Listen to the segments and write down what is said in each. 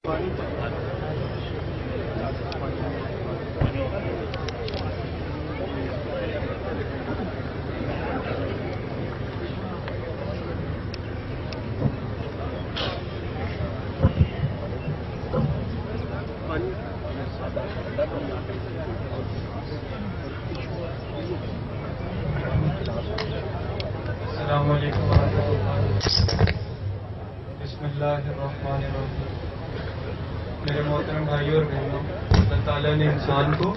السلام علیکم ورحمۃ اللہ۔ بسم اللہ الرحمن الرحیم۔ میرے محترم بھائیوں اور بہنوں، اللہ تعالیٰ نے انسان کو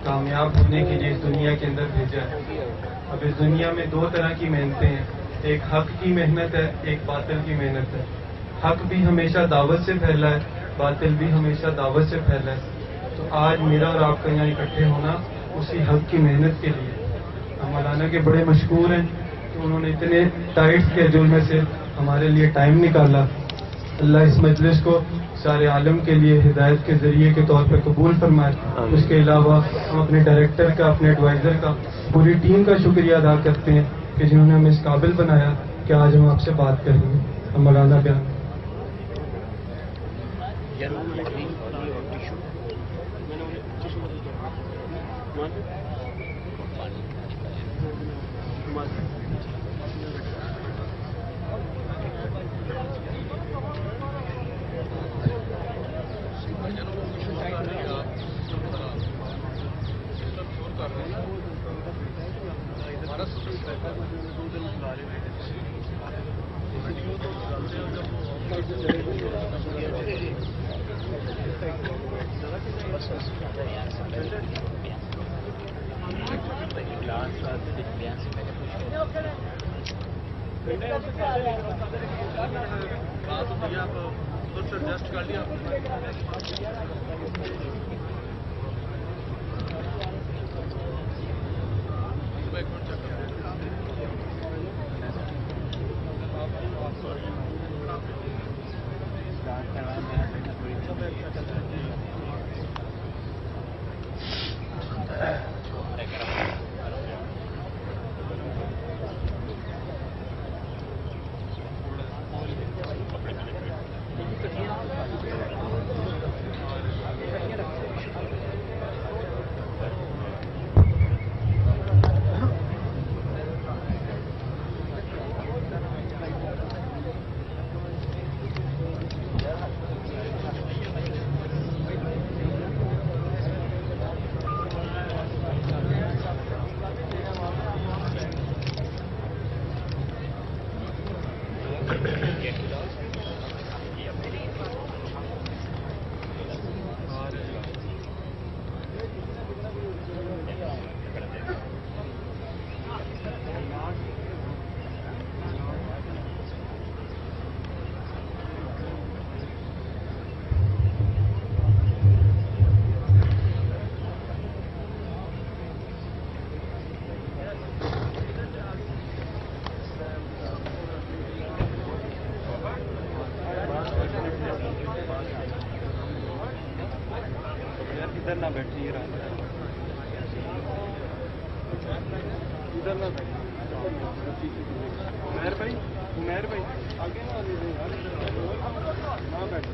کامیاب ہونے کے لیے اس دنیا کے اندر بھیجا ہے۔ اب اس دنیا میں دو طرح کی محنتیں ہیں، ایک حق کی محنت ہے، ایک باطل کی محنت ہے۔ حق بھی ہمیشہ دعوت سے پھیلا ہے، باطل بھی ہمیشہ دعوت سے پھیلا ہے۔ تو آج میرا اور آپ کا یہاں اکٹھے ہونا اسی حق کی محنت کے لیے۔ ہم مولانا کے بڑے مشکور ہیں کہ انہوں نے اتنے ٹائٹ اسکیڈول میں سے ہمارے لیے ٹائم نکالا۔ اللہ اس مجلس کو سارے عالم کے لیے ہدایت کے ذریعے کے طور پر قبول فرمائے۔ اس کے علاوہ ہم اپنے ڈائریکٹر کا، اپنے ایڈوائزر کا، پوری ٹیم کا شکریہ ادا کرتے ہیں کہ جنہوں نے ہمیں اس قابل بنایا کہ آج ہم آپ سے بات کریں گے۔ ہم مولانا بیان ادھر نہ بیٹھیے، ادھر نہ بیٹھیے۔ عمیر بھائی آگے نہ بیٹھے۔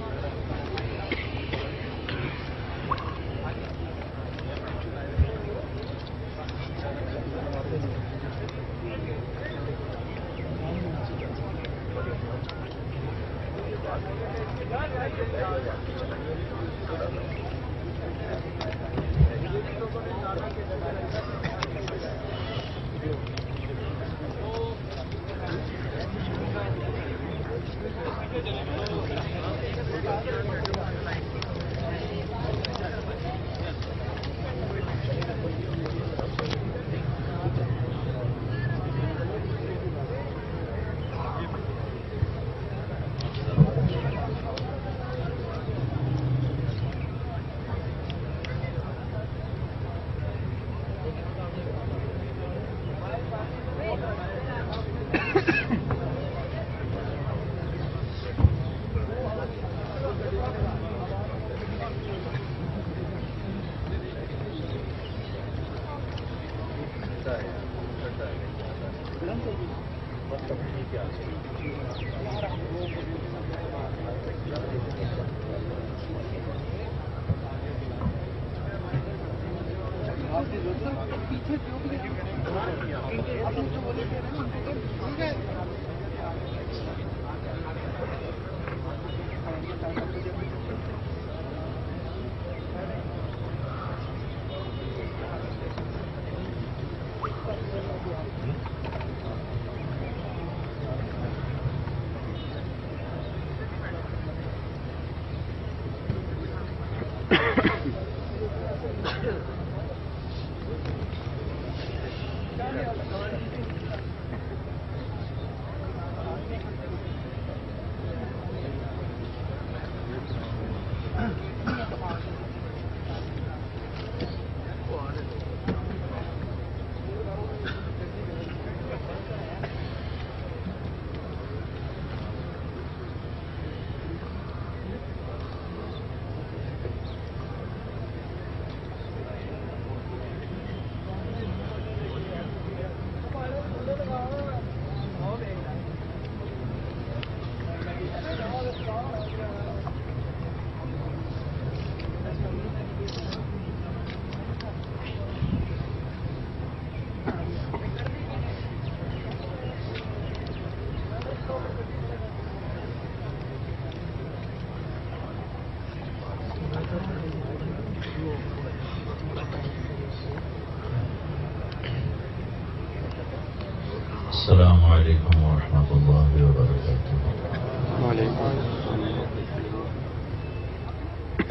السلام علیکم ورحمۃ اللہ وبرکاتہ.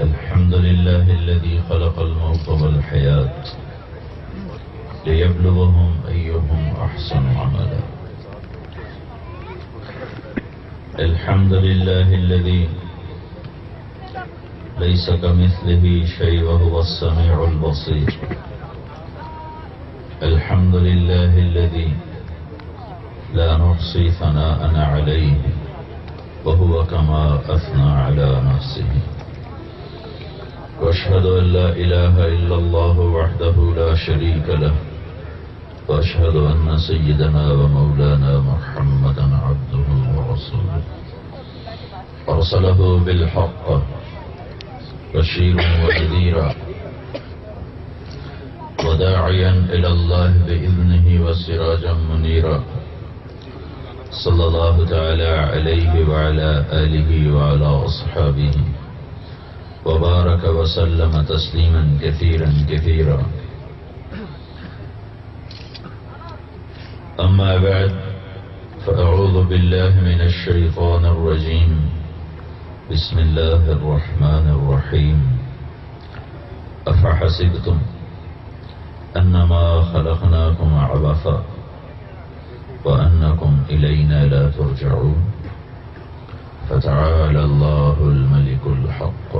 الحمد للہ الذي خلق الموت والحیاة ليبلوهم أيهم أحسن عملا. الحمد لله الذي ليس كمثله شيء وهو السميع البصير. الحمد لله الذي لا نحصي ثناء عليه وهو كما أثنى على نفسه. وأشهد أن لا إله إلا الله وحده لا شريك له وأشهد أن سيدنا ومولانا محمدا عبده ورسوله أرسله بالحق بشيرا ونذيرا وداعيا إلى الله بإذنه وسراجا منيرا. صلى الله تعالى عليه وعلى آله وعلى أصحابه وبارك وسلم تسليما كثيرا كثيرا. أما بعد فأعوذ بالله من الشيطان الرجيم. بسم الله الرحمن الرحيم. أفحسبتم أنما خلقناكم عبثا وأنكم إلينا لا ترجعون. فتعالى الله الملك الحق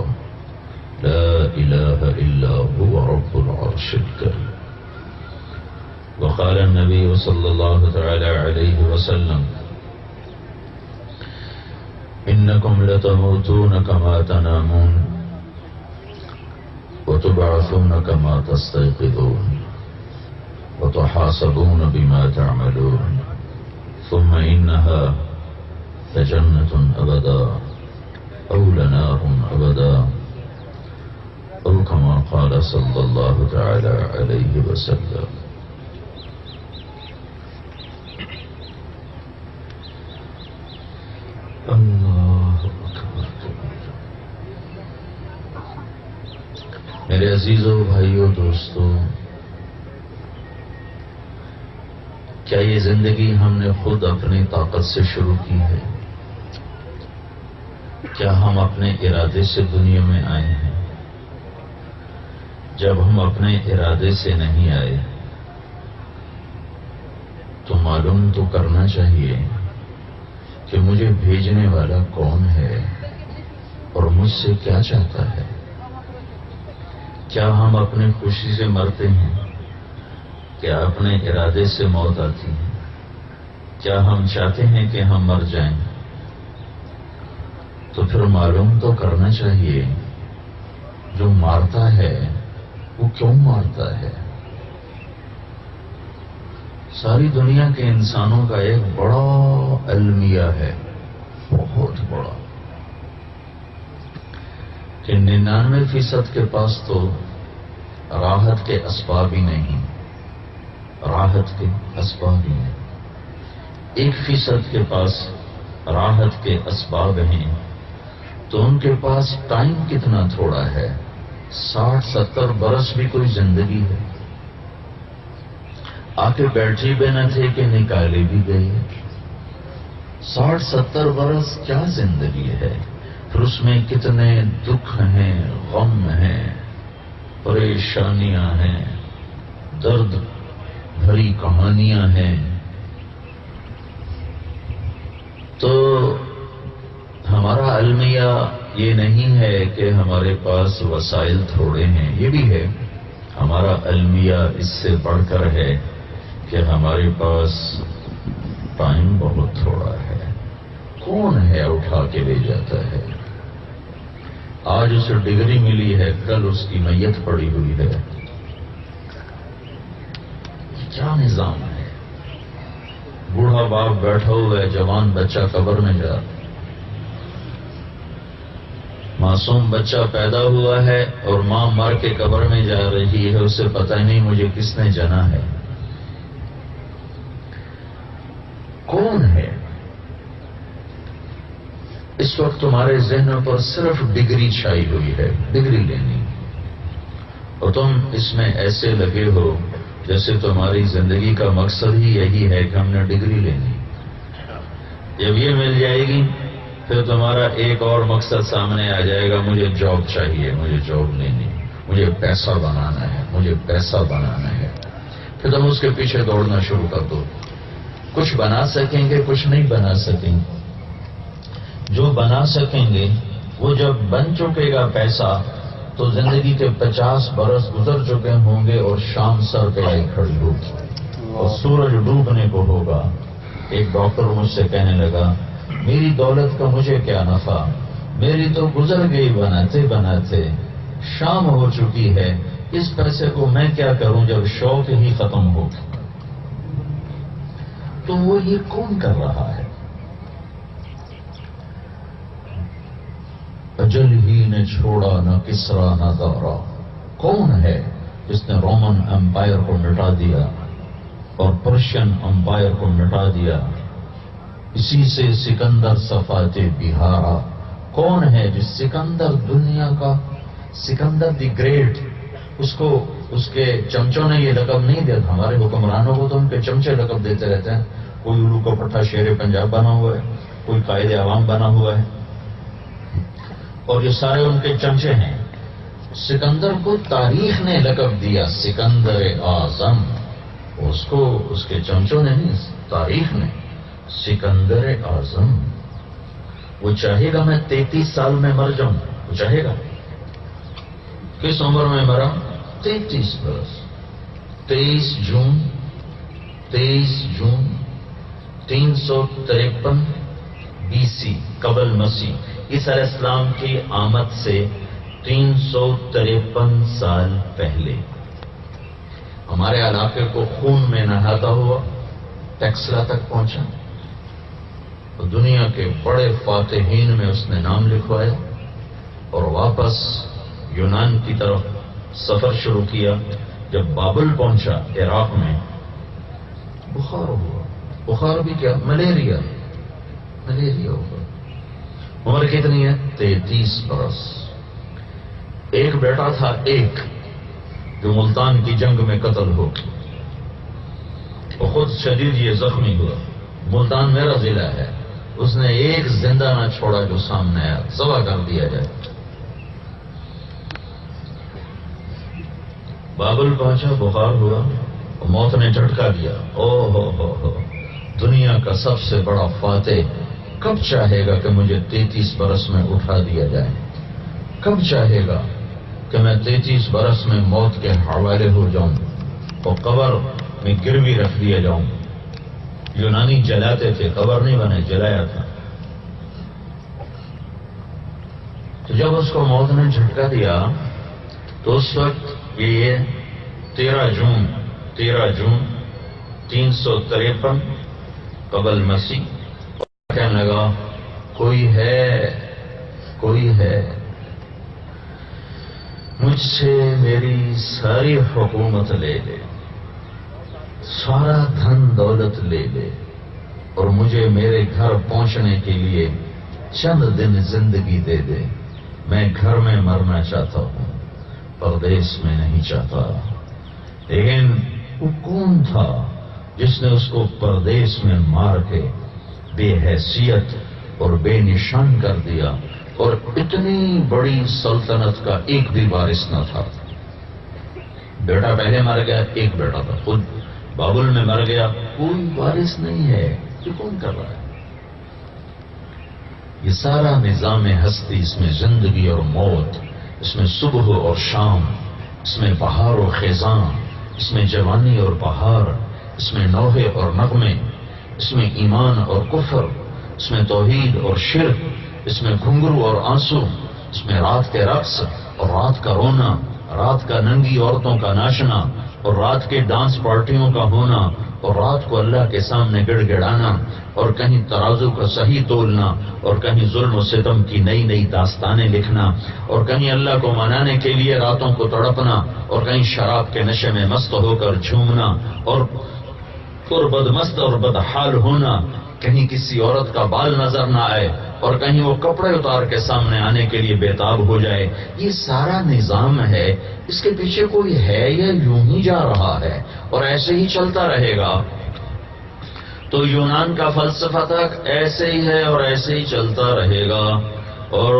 لا إله إلا هو رب العرش الكريم. وقال النبي صلى الله تعالى عليه وسلم إنكم لتموتون كما تنامون وتبعثون كما تستيقظون وتحاسبون بما تعملون ثم إنها لجنة أبدا أو لنار أبدا أو كما قال صلى الله تعالى عليه وسلم. اللہ اکبر. میرے عزیزوں، بھائیوں، دوستوں، کیا یہ زندگی ہم نے خود اپنی طاقت سے شروع کی ہے؟ کیا ہم اپنے ارادے سے دنیا میں آئے ہیں؟ جب ہم اپنے ارادے سے نہیں آئے تو معلوم تو کرنا چاہیے کہ مجھے بھیجنے والا کون ہے اور مجھ سے کیا چاہتا ہے. کیا ہم اپنی خوشی سے مرتے ہیں؟ کیا اپنے ارادے سے موت آتی ہے؟ کیا ہم چاہتے ہیں کہ ہم مر جائیں؟ تو پھر معلوم تو کرنا چاہیے جو مارتا ہے وہ کیوں مارتا ہے. ساری دنیا کے انسانوں کا ایک بڑا المیہ ہے، بہت بڑا، کہ 99% کے پاس تو راحت کے اسباب ہی نہیں، راحت کے اسباب ہی نہیں۔ 1% کے پاس راحت کے اسباب ہیں تو ان کے پاس ٹائم کتنا تھوڑا ہے۔ 60-70 برس بھی کوئی زندگی ہے؟ آ کے بیٹھے بھی نہ تھے کہ نکالے بھی گئے۔ 60-70 برس کیا زندگی ہے؟ پھر اس میں کتنے دکھ ہیں، غم ہیں، پریشانیاں ہیں، درد بھری کہانیاں ہیں۔ تو ہمارا المیہ یہ نہیں ہے کہ ہمارے پاس وسائل تھوڑے ہیں، یہ بھی ہے۔ ہمارا المیہ اس سے بڑھ کر ہے کہ ہمارے پاس ٹائم بہت تھوڑا ہے۔ کون ہے اٹھا کے لے جاتا ہے؟ آج اسے ڈگری ملی ہے، کل اس کی میت پڑی ہوئی ہے۔ کیا نظام ہے؟ بوڑھا باپ بیٹھا ہوا ہے، جوان بچہ قبر میں جا رہا ہے۔ معصوم بچہ پیدا ہوا ہے اور ماں مر کے قبر میں جا رہی ہے، اسے پتہ نہیں مجھے کس نے جنا ہے۔ کون ہے؟ اس وقت تمہارے ذہنوں پر صرف ڈگری چھائی ہوئی ہے، ڈگری لینی، اور تم اس میں ایسے لگے ہو جیسے تمہاری زندگی کا مقصد ہی یہی ہے کہ ہم نے ڈگری لینی۔ جب یہ مل جائے گی پھر تمہارا ایک اور مقصد سامنے آ جائے گا، مجھے جاب چاہیے، مجھے جاب لینی، مجھے پیسہ بنانا ہے، مجھے پیسہ بنانا ہے۔ پھر تم اس کے پیچھے دوڑنا شروع کر دو۔ کچھ بنا سکیں گے، کچھ نہیں بنا سکیں گے۔ جو بنا سکیں گے وہ جب بن چکے گا پیسہ تو زندگی کے 50 برس گزر چکے ہوں گے اور شام سر پہ آئی کھڑی ہوگی اور سورج ڈوبنے کو ہوگا۔ ایک ڈاکٹر مجھ سے کہنے لگا، میری دولت کا مجھے کیا نفع، میری تو گزر گئی بناتے بناتے، شام ہو چکی ہے، اس پیسے کو میں کیا کروں جب شوق ہی ختم ہو۔ تو وہ یہ کون کر رہا ہے؟ اجل ہی نے چھوڑا نہ کسرا نہ دورا۔ کون ہے جس نے رومن امپائر کو مٹا دیا اور پرشین امپائر کو مٹا دیا؟ اسی سے سکندر صفات بہارا۔ کون ہے جس سکندر دنیا کا، سکندر دی گریٹ، اس کو اس کے چمچوں نے یہ لقب نہیں دیا۔ ہمارے حکمرانوں کو تو ان کے چمچے لقب دیتے رہتے ہیں۔ کوئی الو کا پٹھا شیر پنجاب بنا ہوا ہے، کوئی قائد عوام بنا ہوا ہے، اور یہ سارے ان کے چمچے ہیں۔ سکندر کو تاریخ نے لقب دیا سکندر اعظم، اس کو اس کے چمچوں نے نہیں، تاریخ نے۔ سکندر اعظم، وہ چاہے گا میں 33 سال میں مر جاؤں، وہ چاہے گا۔ کس عمر میں مرا؟ 33 برس۔ 23 جون 353 BC قبل مسیح، عیسی علیہ السلام کی آمد سے 353 سال پہلے ہمارے علاقے کو خون میں نہاتا ہوا ٹیکسلا تک پہنچا، اور دنیا کے بڑے فاتحین میں اس نے نام لکھوایا، اور واپس یونان کی طرف سفر شروع کیا۔ جب بابل پہنچا عراق میں، بخار ہوا۔ بخار بھی کیا؟ ملیریا ہوا۔ عمر کتنی ہے؟ 33 برس۔ ایک بیٹا تھا، ایک، جو ملتان کی جنگ میں قتل ہو، وہ خود شدید یہ زخمی ہوا۔ ملتان میرا ضلع ہے، اس نے ایک زندہ نہ چھوڑا جو سامنے آیا، ذبح کر دیا جائے۔ بابل پہنچا، بخار ہوا، موت نے جھٹکا دیا۔ او ہو، دنیا کا سب سے بڑا فاتح کب چاہے گا کہ مجھے 33 برس میں اٹھا دیا جائے؟ کب چاہے گا کہ میں 33 برس میں موت کے حوالے ہو جاؤں اور قبر میں گروی رکھ دیا جاؤں؟ یونانی جلاتے تھے، قبر نہیں بنے، جلایا تھا۔ تو جب اس کو موت نے جھٹکا دیا تو اس وقت یہ 13 جون 353 قبل مسیح، کہنے لگا کوئی ہے۔ مجھ سے میری ساری حکومت لے لے، سارا دھن دولت لے لے، اور مجھے میرے گھر پہنچنے کے لیے چند دن زندگی دے دے، میں گھر میں مرنا چاہتا ہوں، پردیس میں نہیں چاہتا۔ لیکن وہ کون تھا جس نے اس کو پردیس میں مار کے بے حیثیت اور بے نشان کر دیا، اور اتنی بڑی سلطنت کا ایک بھی وارث نہ تھا؟ بیٹا پہلے مر گیا، ایک بیٹا تھا، خود بابل میں مر گیا، کوئی وارث نہیں ہے، یہ کون کر رہا ہے؟ یہ سارا نظام ہستی، اس میں زندگی اور موت، اس میں صبح اور شام، اس میں بہار و خزاں، اس میں جوانی اور بہار، اس میں نوحے اور نغمے، اس میں ایمان اور کفر، اس میں توحید اور شرک، اس میں گھنگرو اور آنسو، اس میں رات کے رقص اور رات کا رونا، رات کا ننگی عورتوں کا ناچنا اور رات کے ڈانس پارٹیوں کا ہونا، اور رات کو اللہ کے سامنے گڑ گڑانا، اور کہیں ترازو کا صحیح تولنا، اور کہیں ظلم و ستم کی نئی نئی داستانیں لکھنا، اور کہیں اللہ کو منانے کے لیے راتوں کو تڑپنا، اور کہیں شراب کے نشے میں مست ہو کر جھومنا اور بدمست اور بدحال ہونا، کہیں کسی عورت کا بال نظر نہ آئے اور کہیں وہ کپڑے اتار کے سامنے آنے کے لیے بےتاب ہو جائے۔ یہ سارا نظام ہے، اس کے پیچھے کوئی ہے یا یوں ہی جا رہا ہے اور ایسے ہی چلتا رہے گا؟ تو یونان کا فلسفہ تک ایسے ہی ہے اور ایسے ہی چلتا رہے گا۔ اور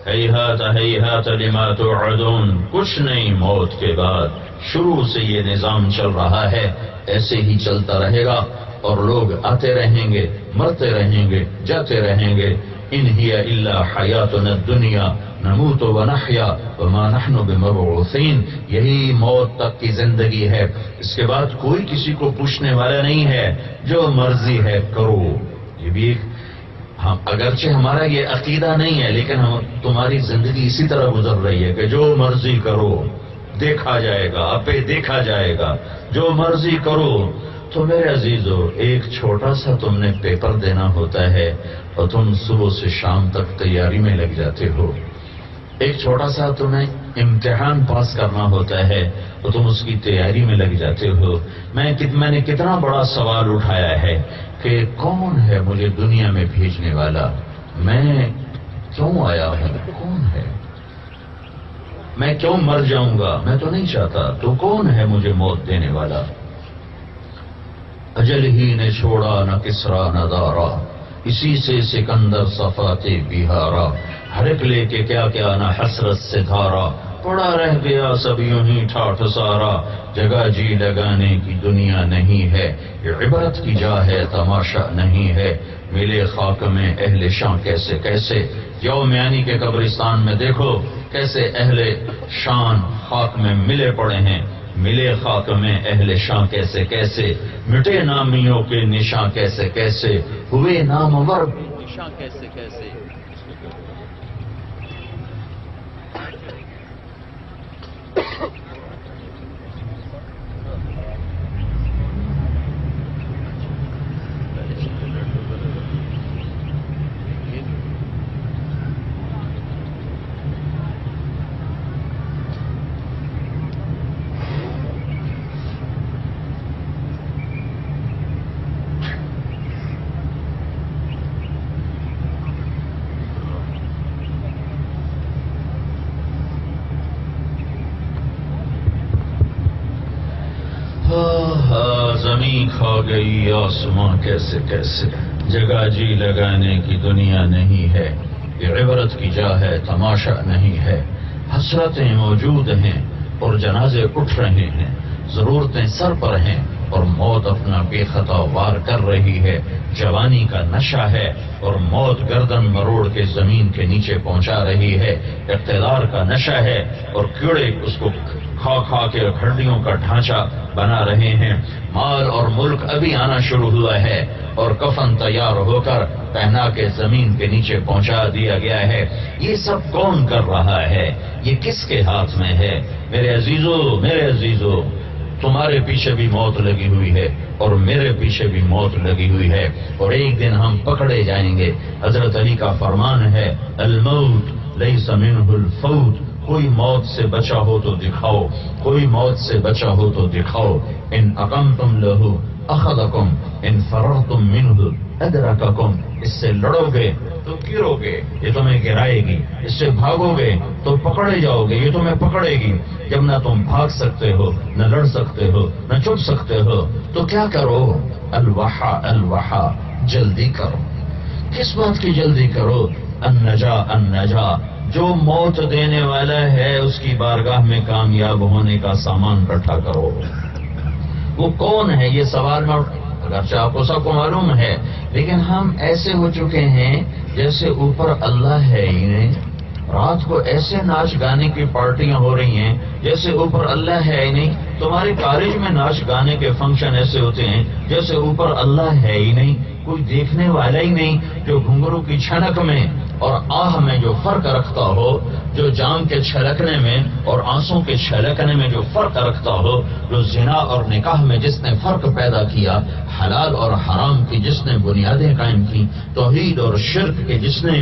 ہیہات ہیہات لما توعدون، کچھ نہیں موت کے بعد، شروع سے یہ نظام چل رہا ہے، ایسے ہی چلتا رہے گا، اور لوگ آتے رہیں گے، مرتے رہیں گے، جاتے رہیں گے۔ ان ہی الا حیاتنا الدنیا نموت ونحیا وما نحن بمبعوثین، یہی موت تک کی زندگی ہے، اس کے بعد کوئی کسی کو پوچھنے والا نہیں ہے، جو مرضی ہے کرو۔ یہ بھی ایک اگرچہ ہمارا یہ عقیدہ نہیں ہے، لیکن تمہاری زندگی اسی طرح گزر رہی ہے کہ جو مرضی کرو، دیکھا جائے گا، اپے دیکھا جائے گا، جو مرضی کرو۔ تو میرے عزیزو، ایک چھوٹا سا تم نے پیپر دینا ہوتا ہے اور تم صبح سے شام تک تیاری میں لگ جاتے ہو۔ ایک چھوٹا سا تمہیں امتحان پاس کرنا ہوتا ہے اور تم اس کی تیاری میں لگ جاتے ہو۔ میں نے کتنا بڑا سوال اٹھایا ہے کہ کون ہے مجھے دنیا میں بھیجنے والا؟ میں کیوں آیا ہوں؟ کون ہے؟ میں کیوں مر جاؤں گا؟ میں تو نہیں چاہتا، تو کون ہے مجھے موت دینے والا؟ اجل ہی نے چھوڑا نہ کسرا نہ دارا، اسی سے سکندر صفاتے بہارا، ہر ایک لے کے کیا کیا نہ حسرت سے دھارا، پڑا رہ گیا سب یوں ہی ٹھاٹھ سارا، جگہ جی لگانے کی دنیا نہیں ہے، یہ عبرت کی جا ہے تماشا نہیں ہے، ملے خاک میں اہل شان کیسے کیسے، یوم یعنی کے قبرستان میں دیکھو کیسے اہل شان خاک میں ملے پڑے ہیں، ملے خاک میں اہل شان کیسے کیسے، مٹے نامیوں کے نشاں کیسے کیسے، ہوئے نامور نشاں کیسے کیسے۔ زمین کھا گئی آسمان کیسے کیسے، جگہ جی لگانے کی دنیا نہیں ہے، یہ عبرت کی جا ہے تماشا نہیں ہے، حسرتیں موجود ہیں اور جنازے اٹھ رہے ہیں، ضرورتیں سر پر ہیں اور موت اپنا بے خطا وار کر رہی ہے، جوانی کا نشہ ہے اور موت گردن مروڑ کے زمین کے نیچے پہنچا رہی ہے، اقتدار کا نشہ ہے اور کیڑے اس کو کھا کھا کے ہڈیوں کا ڈھانچہ بنا رہے ہیں، مال اور ملک ابھی آنا شروع ہوا ہے اور کفن تیار ہو کر پہنا کے زمین کے نیچے پہنچا دیا گیا ہے۔ یہ سب کون کر رہا ہے؟ یہ کس کے ہاتھ میں ہے؟ میرے عزیزو، تمہارے پیچھے بھی موت لگی ہوئی ہے اور میرے پیچھے بھی موت لگی ہوئی ہے، اور ایک دن ہم پکڑے جائیں گے۔ حضرت علی کا فرمان ہے، الموت لیس منہ الفوت کوئی موت سے بچا ہو تو دکھاؤ، کوئی موت سے بچا ہو تو دکھاؤ۔ ان اقمتم لہو اخذکم، ان فررتم منہ ادرککم، اس سے لڑو گے تو گرو گے، یہ تمہیں گرائے گی، اس سے بھاگو گے تو پکڑے جاؤ گے، یہ تمہیں پکڑے گی۔ جب نہ تم بھاگ سکتے ہو، نہ لڑ سکتے ہو، نہ چھپ سکتے ہو، تو کیا کرو؟ الوحا الوحا، جلدی کرو۔ کس بات کی جلدی کرو؟ النجا النجا، جو موت دینے والا ہے اس کی بارگاہ میں کامیاب ہونے کا سامان اکٹھا کرو۔ وہ کون ہے؟ یہ سوال میں اگرچہ آپ کو سب کو معلوم ہے، لیکن ہم ایسے ہو چکے ہیں جیسے اوپر اللہ ہے ہی نہیں۔ رات کو ایسے ناچ گانے کی پارٹیاں ہو رہی ہیں جیسے اوپر اللہ ہے ہی نہیں۔ تمہارے کالج میں ناچ گانے کے فنکشن ایسے ہوتے ہیں جیسے اوپر اللہ ہے ہی نہیں، کوئی دیکھنے والا ہی نہیں۔ جو گھنگرو کی چھنک میں اور آہ میں جو فرق رکھتا ہو، جو جام کے چھلکنے میں اور آنسوں کے چھلکنے میں جو فرق رکھتا ہو، جو زنا اور نکاح میں جس نے فرق پیدا کیا، حلال اور حرام کی جس نے بنیادیں قائم کی، توحید اور شرک کے جس نے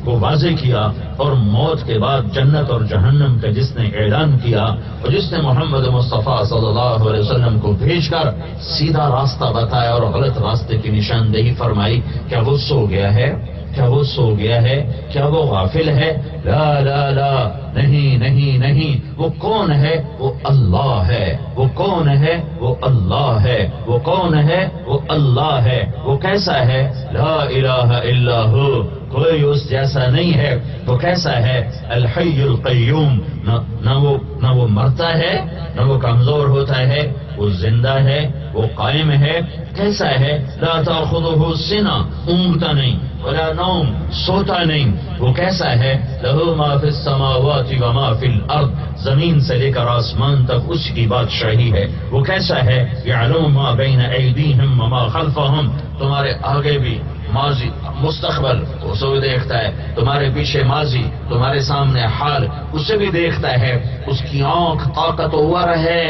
کو واضح کیا، اور موت کے بعد جنت اور جہنم کا جس نے اعلان کیا، اور جس نے محمد مصطفیٰ صلی اللہ علیہ وسلم کو بھیج کر سیدھا راستہ بتایا اور غلط راستے کی نشاندہی فرمائی، کیا وہ سو گیا ہے؟ کیا وہ سو گیا ہے؟ کیا وہ غافل ہے؟ لا لا لا، نہیں نہیں نہیں۔ وہ کون ہے؟ وہ اللہ ہے۔ وہ کون ہے؟ وہ اللہ ہے۔ وہ کون ہے؟ وہ اللہ ہے۔ وہ کیسا ہے؟ لا الہ الا ہو، کوئی اس جیسا نہیں ہے۔ وہ کیسا ہے؟ الحی القیوم، نہ وہ مرتا ہے، نہ وہ کمزور ہوتا ہے، وہ زندہ ہے، وہ قائم ہے۔ کیسا ہے؟ لا تأخذہ سنہ، اونگتا نہیں، ولا نوم، سوتا نہیں۔ وہ کیسا ہے؟ لہ ما فی السماوات و ما فی الارض، زمین سے لے کر آسمان تک اس کی بادشاہی ہے۔ وہ کیسا ہے؟ یعلم ما بین ایدیہم و ما خلفہم، تمہارے آگے بھی ماضی مستقبل اسے بھی دیکھتا ہے، تمہارے پیچھے ماضی، تمہارے سامنے حال، اسے بھی دیکھتا ہے۔ اس کی آنکھ طاقتور ہے۔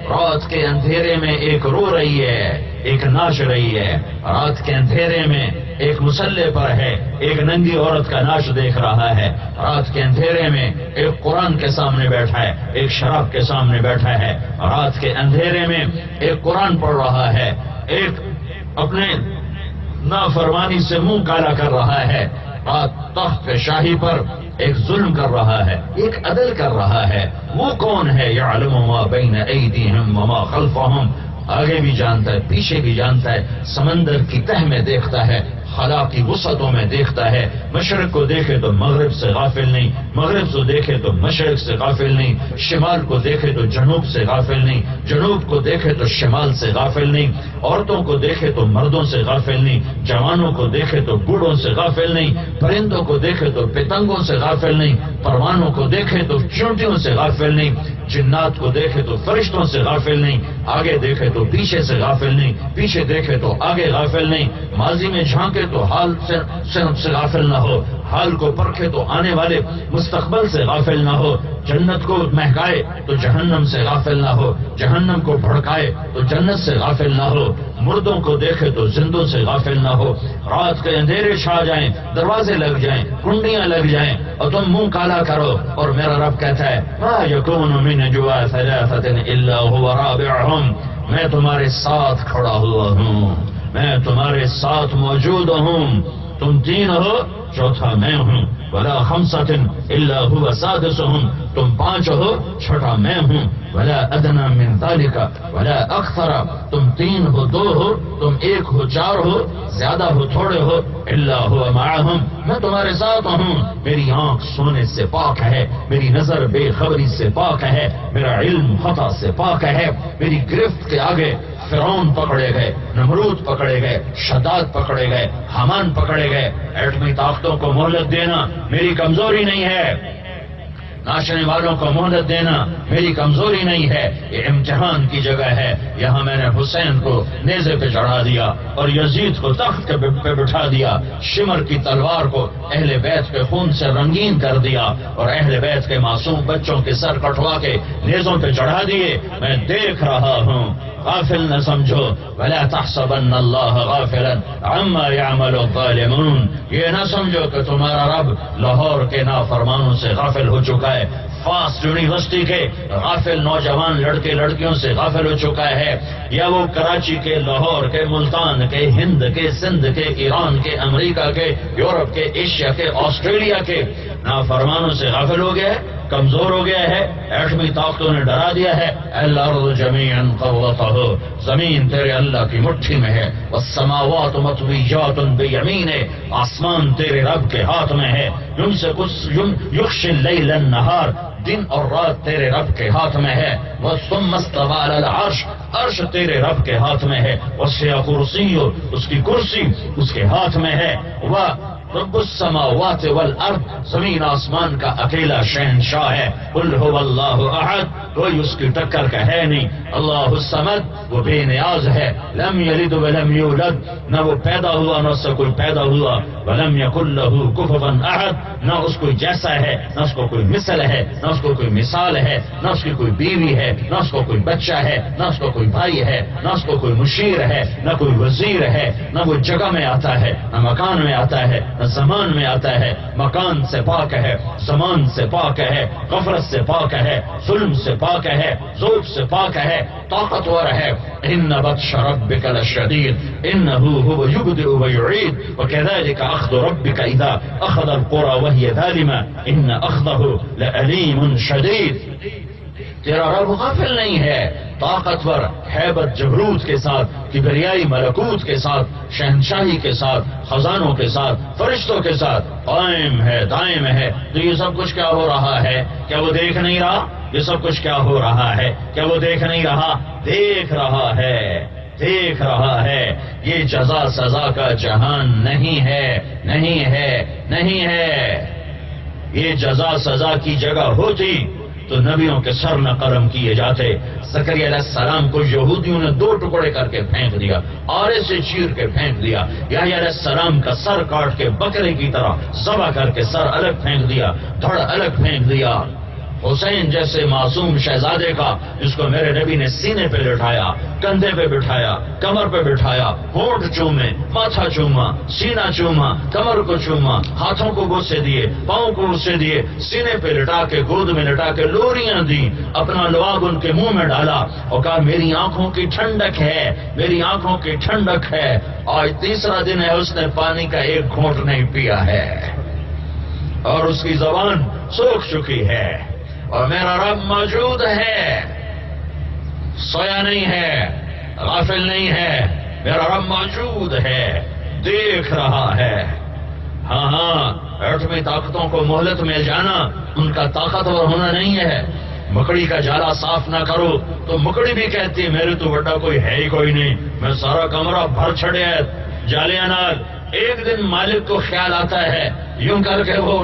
رات کے اندھیرے میں ایک رو رہی ہے، ایک ناچ رہی ہے۔ رات کے اندھیرے میں ایک مسلح پر ہے، ایک ننگی عورت کا ناچ دیکھ رہا ہے۔ رات کے اندھیرے میں ایک قرآن کے سامنے بیٹھا ہے، ایک شراب کے سامنے بیٹھا ہے۔ رات کے اندھیرے میں ایک قرآن پڑھ رہا ہے، ایک اپنے نافرمانی سے منہ کالا کر رہا ہے۔ رات تخت پہ شاہی پر ایک ظلم کر رہا ہے، ایک عدل کر رہا ہے۔ وہ کون ہے؟ یعلم ما بین ایدیہم وما خلفہم، آگے بھی جانتا ہے، پیچھے بھی جانتا ہے، سمندر کی تہ میں دیکھتا ہے، خلا کی وسعتوں میں دیکھتا ہے۔ مشرق کو دیکھے تو مغرب سے غافل نہیں، مغرب کو دیکھے تو مشرق سے غافل نہیں، شمال کو دیکھے تو جنوب سے غافل نہیں، جنوب کو دیکھے تو شمال سے غافل نہیں، عورتوں کو دیکھے تو مردوں سے غافل نہیں، جوانوں کو دیکھے تو بوڑھوں سے غافل نہیں، پرندوں کو دیکھے تو پتنگوں سے غافل نہیں، پروانوں کو دیکھے تو چونٹیوں سے غافل نہیں، جنات کو دیکھے تو فرشتوں سے غافل نہیں، آگے دیکھے تو پیچھے سے غافل نہیں، پیچھے دیکھے تو آگے غافل نہیں، ماضی میں جھانکے تو حال سے غافل نہ ہو، حال کو پرکھے تو آنے والے مستقبل سے غافل نہ ہو، جنت کو مہکائے تو جہنم سے غافل نہ ہو، جہنم کو بھڑکائے تو جنت سے غافل نہ ہو، مردوں کو دیکھے تو زندوں سے غافل نہ ہو۔ رات کے اندھیرے چھا جائیں، دروازے لگ جائیں، کنڈیاں لگ جائیں اور تم منہ کالا کرو، اور میرا رب کہتا ہے ما یکون من نجوا ثلاثۃ الا هو رابعهم، میں تمہارے ساتھ کھڑا ہوا ہوں، میں تمہارے ساتھ موجود ہوں، تم تین ہو چوتھا میں ہوں، ولا خمسۃ الا هو سادسهم، تم پانچ ہو چھٹا میں ہوں، ولا ادنى من ذلك ولا اکثر، تم تین ہو دو ہو، تم ایک ہو چار ہو، زیادہ ہو تھوڑے ہو، الا هو معهم، میں تمہارے ساتھ ہوں۔ میری آنکھ سونے سے پاک ہے، میری نظر بے خبری سے پاک ہے، میرا علم خطا سے پاک ہے، میری گرفت کے آگے فرعون پکڑے گئے، نمرود پکڑے گئے، شداد پکڑے گئے، حامان پکڑے گئے۔ ایٹمی طاقتوں کو مہلت دینا میری کمزوری نہیں ہے، ناچنے والوں کو مہلت دینا میری کمزوری نہیں ہے، یہ امتحان کی جگہ ہے۔ یہاں میں نے حسین کو نیزے پہ چڑھا دیا اور یزید کو تخت پہ بٹھا دیا، شمر کی تلوار کو اہل بیت کے خون سے رنگین کر دیا اور اہل بیت کے معصوم بچوں کے سر کٹوا کے نیزوں پہ چڑھا دیے۔ میں دیکھ رہا ہوں، غافل نہ سمجھو، ولا تحسبن اللہ غافلا عما يعمل الظالمون، یہ نہ سمجھو کہ تمہارا رب لاہور کے نافرمانوں سے غافل ہو چکا ہے۔ بیلفاسٹ یونیورسٹی کے غافل نوجوان لڑکے لڑکیوں سے غافل ہو چکا ہے، یا وہ کراچی کے، لاہور کے، ملتان کے، ہند کے، سندھ کے، ایران کے، امریکہ کے، یورپ کے، ایشیا کے، آسٹریلیا کے نافرمانوں سے غافل ہو گیا ہے، کمزور ہو گیا ہے، ایٹمی طاقتوں نے ڈرا دیا ہے۔ الارض جمیعا قبضتہ، زمین تیرے اللہ کی مٹھی میں ہے، والسماوات مطویات بیمینہ، آسمان تیرے رب کے ہاتھ میں ہے، یغشی اللیل النہار، دن اور رات تیرے رب کے ہاتھ میں ہے، ثم استوى علی العرش، عرش تیرے رب کے ہاتھ میں ہے، وسع کرسی، اس کی کرسی اس کے ہاتھ میں ہے، رب السماوات والارض، زمین آسمان کا اکیلا شہنشاہ ہے۔ قل هو اللہ احد، کوئی اس کی ٹکر کا ہے نہیں، اللہ الصمد، وہ بے نیاز ہے، لم یلد ولم یولد، نہ وہ پیدا ہوا نہ اس سے کوئی پیدا ہوا، ولم یکن له کفوا احد، نہ اس کو جیسا ہے، نہ اس کو کوئی مثل ہے، نہ اس کو کوئی مثال ہے، نہ اس کی کوئی بیوی ہے، نہ اس کو کوئی بچہ ہے، نہ اس کو کوئی بھائی ہے، نہ اس کو کوئی مشیر ہے، نہ کوئی وزیر ہے، نہ وہ جگہ میں آتا ہے، نہ مکان میں آتا ہے، نہ زمان میں آتا ہے، مکان سے پاک ہے، زمان سے پاک ہے، غفلت سے پاک ہے، ظلم سے پاک ہے، ذوق سے پاک ہے، طاقتور ہے۔ ان بطش ربک لشدید انہ هو یبدئ ویعید وکذلک اخذ ربک اذا اخذ القرى وهي ظالمہ ان اخذہ لعلیم شدید۔ تیرا رب غافل نہیں ہے، طاقتور، ہیبت جبروت کے ساتھ، کبریائی ملکوت کے ساتھ، شہنشاہی کے ساتھ، خزانوں کے ساتھ، فرشتوں کے ساتھ قائم ہے، دائم ہے۔ تو یہ سب کچھ کیا ہو رہا ہے؟ کیا وہ دیکھ نہیں رہا؟ یہ سب کچھ کیا ہو رہا ہے؟ کیا وہ دیکھ نہیں رہا؟ دیکھ رہا ہے، دیکھ رہا ہے۔ یہ جزا سزا کا جہان نہیں ہے، نہیں ہے، نہیں ہے۔ یہ جزا سزا کی جگہ ہوتی تو نبیوں کے سر نہ قلم کیے جاتے۔ زکریا علیہ السلام کو یہودیوں نے 2 ٹکڑے کر کے پھینک دیا، آرے سے چیر کے پھینک دیا۔ یحییٰ علیہ السلام کا سر کاٹ کے بکرے کی طرح ذبح کر کے سر الگ پھینک دیا، دھڑ الگ پھینک دیا۔ حسین جیسے معصوم شہزادے کا، جس کو میرے نبی نے سینے پہ لٹایا، کندھے پہ بٹھایا، کمر پہ بٹھایا، ہونٹ چومے، ماتھا چوما، سینہ چوما، کمر کو چوما، ہاتھوں کو بوسے دیے، پاؤں کو بوسے دیے، سینے پہ لٹا کے، گود میں لٹا کے لوریاں دی، اپنا لعاب ان کے منہ میں ڈالا اور کہا میری آنکھوں کی ٹھنڈک ہے، میری آنکھوں کی ٹھنڈک ہے۔ آج تیسرا دن ہے اس نے پانی کا ایک گھونٹ نہیں پیا ہے اور اس کی زبان سوکھ چکی ہے، اور میرا رب موجود ہے، سویا نہیں ہے، غافل نہیں ہے، میرا رب موجود ہے، دیکھ رہا ہے۔ ہاں ہاں، ایٹمی طاقتوں کو مہلت مل جانا ان کا طاقتور ہونا نہیں ہے۔ مکڑی کا جالا صاف نہ کرو تو مکڑی بھی کہتی ہے میرے تو بڑا کوئی ہے ہی کوئی نہیں، میں سارا کمرہ بھر چھڑے ہے جالیاں نال۔ ایک دن مالک کو خیال آتا ہے، یوں کر کے وہ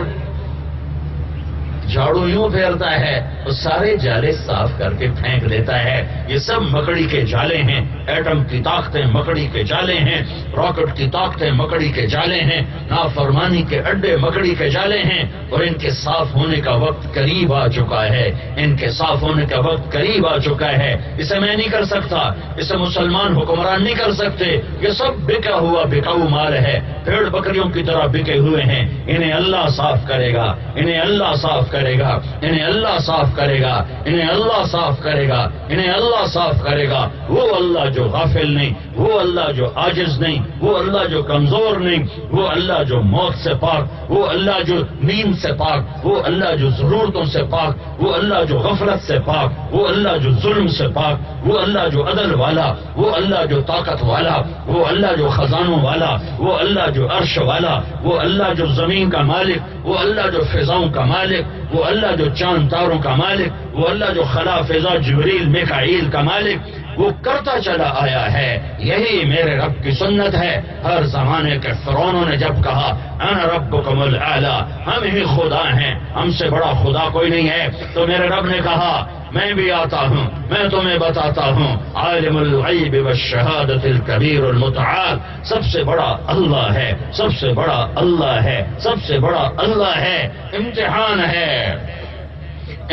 جھاڑو یوں پھیرتا ہے، وہ سارے جالے صاف کر کے پھینک دیتا ہے۔ یہ سب مکڑی کے جالے ہیں، ایٹم کی طاقتیں مکڑی کے جالے ہیں، راکٹ کی طاقتیں مکڑی کے جالے ہیں، نافرمانی کے اڈے مکڑی کے جالے ہیں، اور ان کے صاف ہونے کا وقت قریب آ چکا ہے، ان کے صاف ہونے کا وقت قریب آ چکا ہے۔ اسے میں نہیں کر سکتا، اسے مسلمان حکمران نہیں کر سکتے، یہ سب بکا ہوا بکاؤ مال ہے، بھیڑ بکریوں کی طرح بکے ہوئے ہیں۔ انہیں اللہ صاف کرے گا، انہیں اللہ صاف کرے گا، انہیں اللہ صاف کرے گا، انہیں اللہ صاف کرے گا، انہیں اللہ صاف کرے گا۔ وہ اللہ جو غافل نہیں، وہ اللہ جو عاجز نہیں، وہ اللہ جو کمزور نہیں، وہ اللہ جو موت سے پاک، وہ اللہ جو نیند سے پاک، وہ اللہ جو ضرورتوں سے پاک، وہ اللہ جو غفلت سے پاک، وہ اللہ جو ظلم سے پاک، وہ اللہ جو عدل والا، وہ اللہ جو طاقت والا، وہ اللہ جو خزانوں والا، وہ اللہ جو عرش والا، وہ اللہ جو زمین کا مالک، وہ اللہ جو فضاؤں کا مالک، وہ اللہ جو چاند تاروں کا مالک، وہ اللہ جو خلا فضا جبریل میکائیل کا مالک، وہ کرتا چلا آیا ہے۔ یہی میرے رب کی سنت ہے۔ ہر زمانے کے فرعونوں نے جب کہا انا ربکم الاعلی، ہم ہی خدا ہیں، ہم سے بڑا خدا کوئی نہیں ہے، تو میرے رب نے کہا میں بھی آتا ہوں، میں تمہیں بتاتا ہوں، عالم الغیب والشہادۃ الکبیر المتعال، سب سے بڑا اللہ ہے، سب سے بڑا اللہ ہے، سب سے بڑا اللہ ہے۔ امتحان ہے،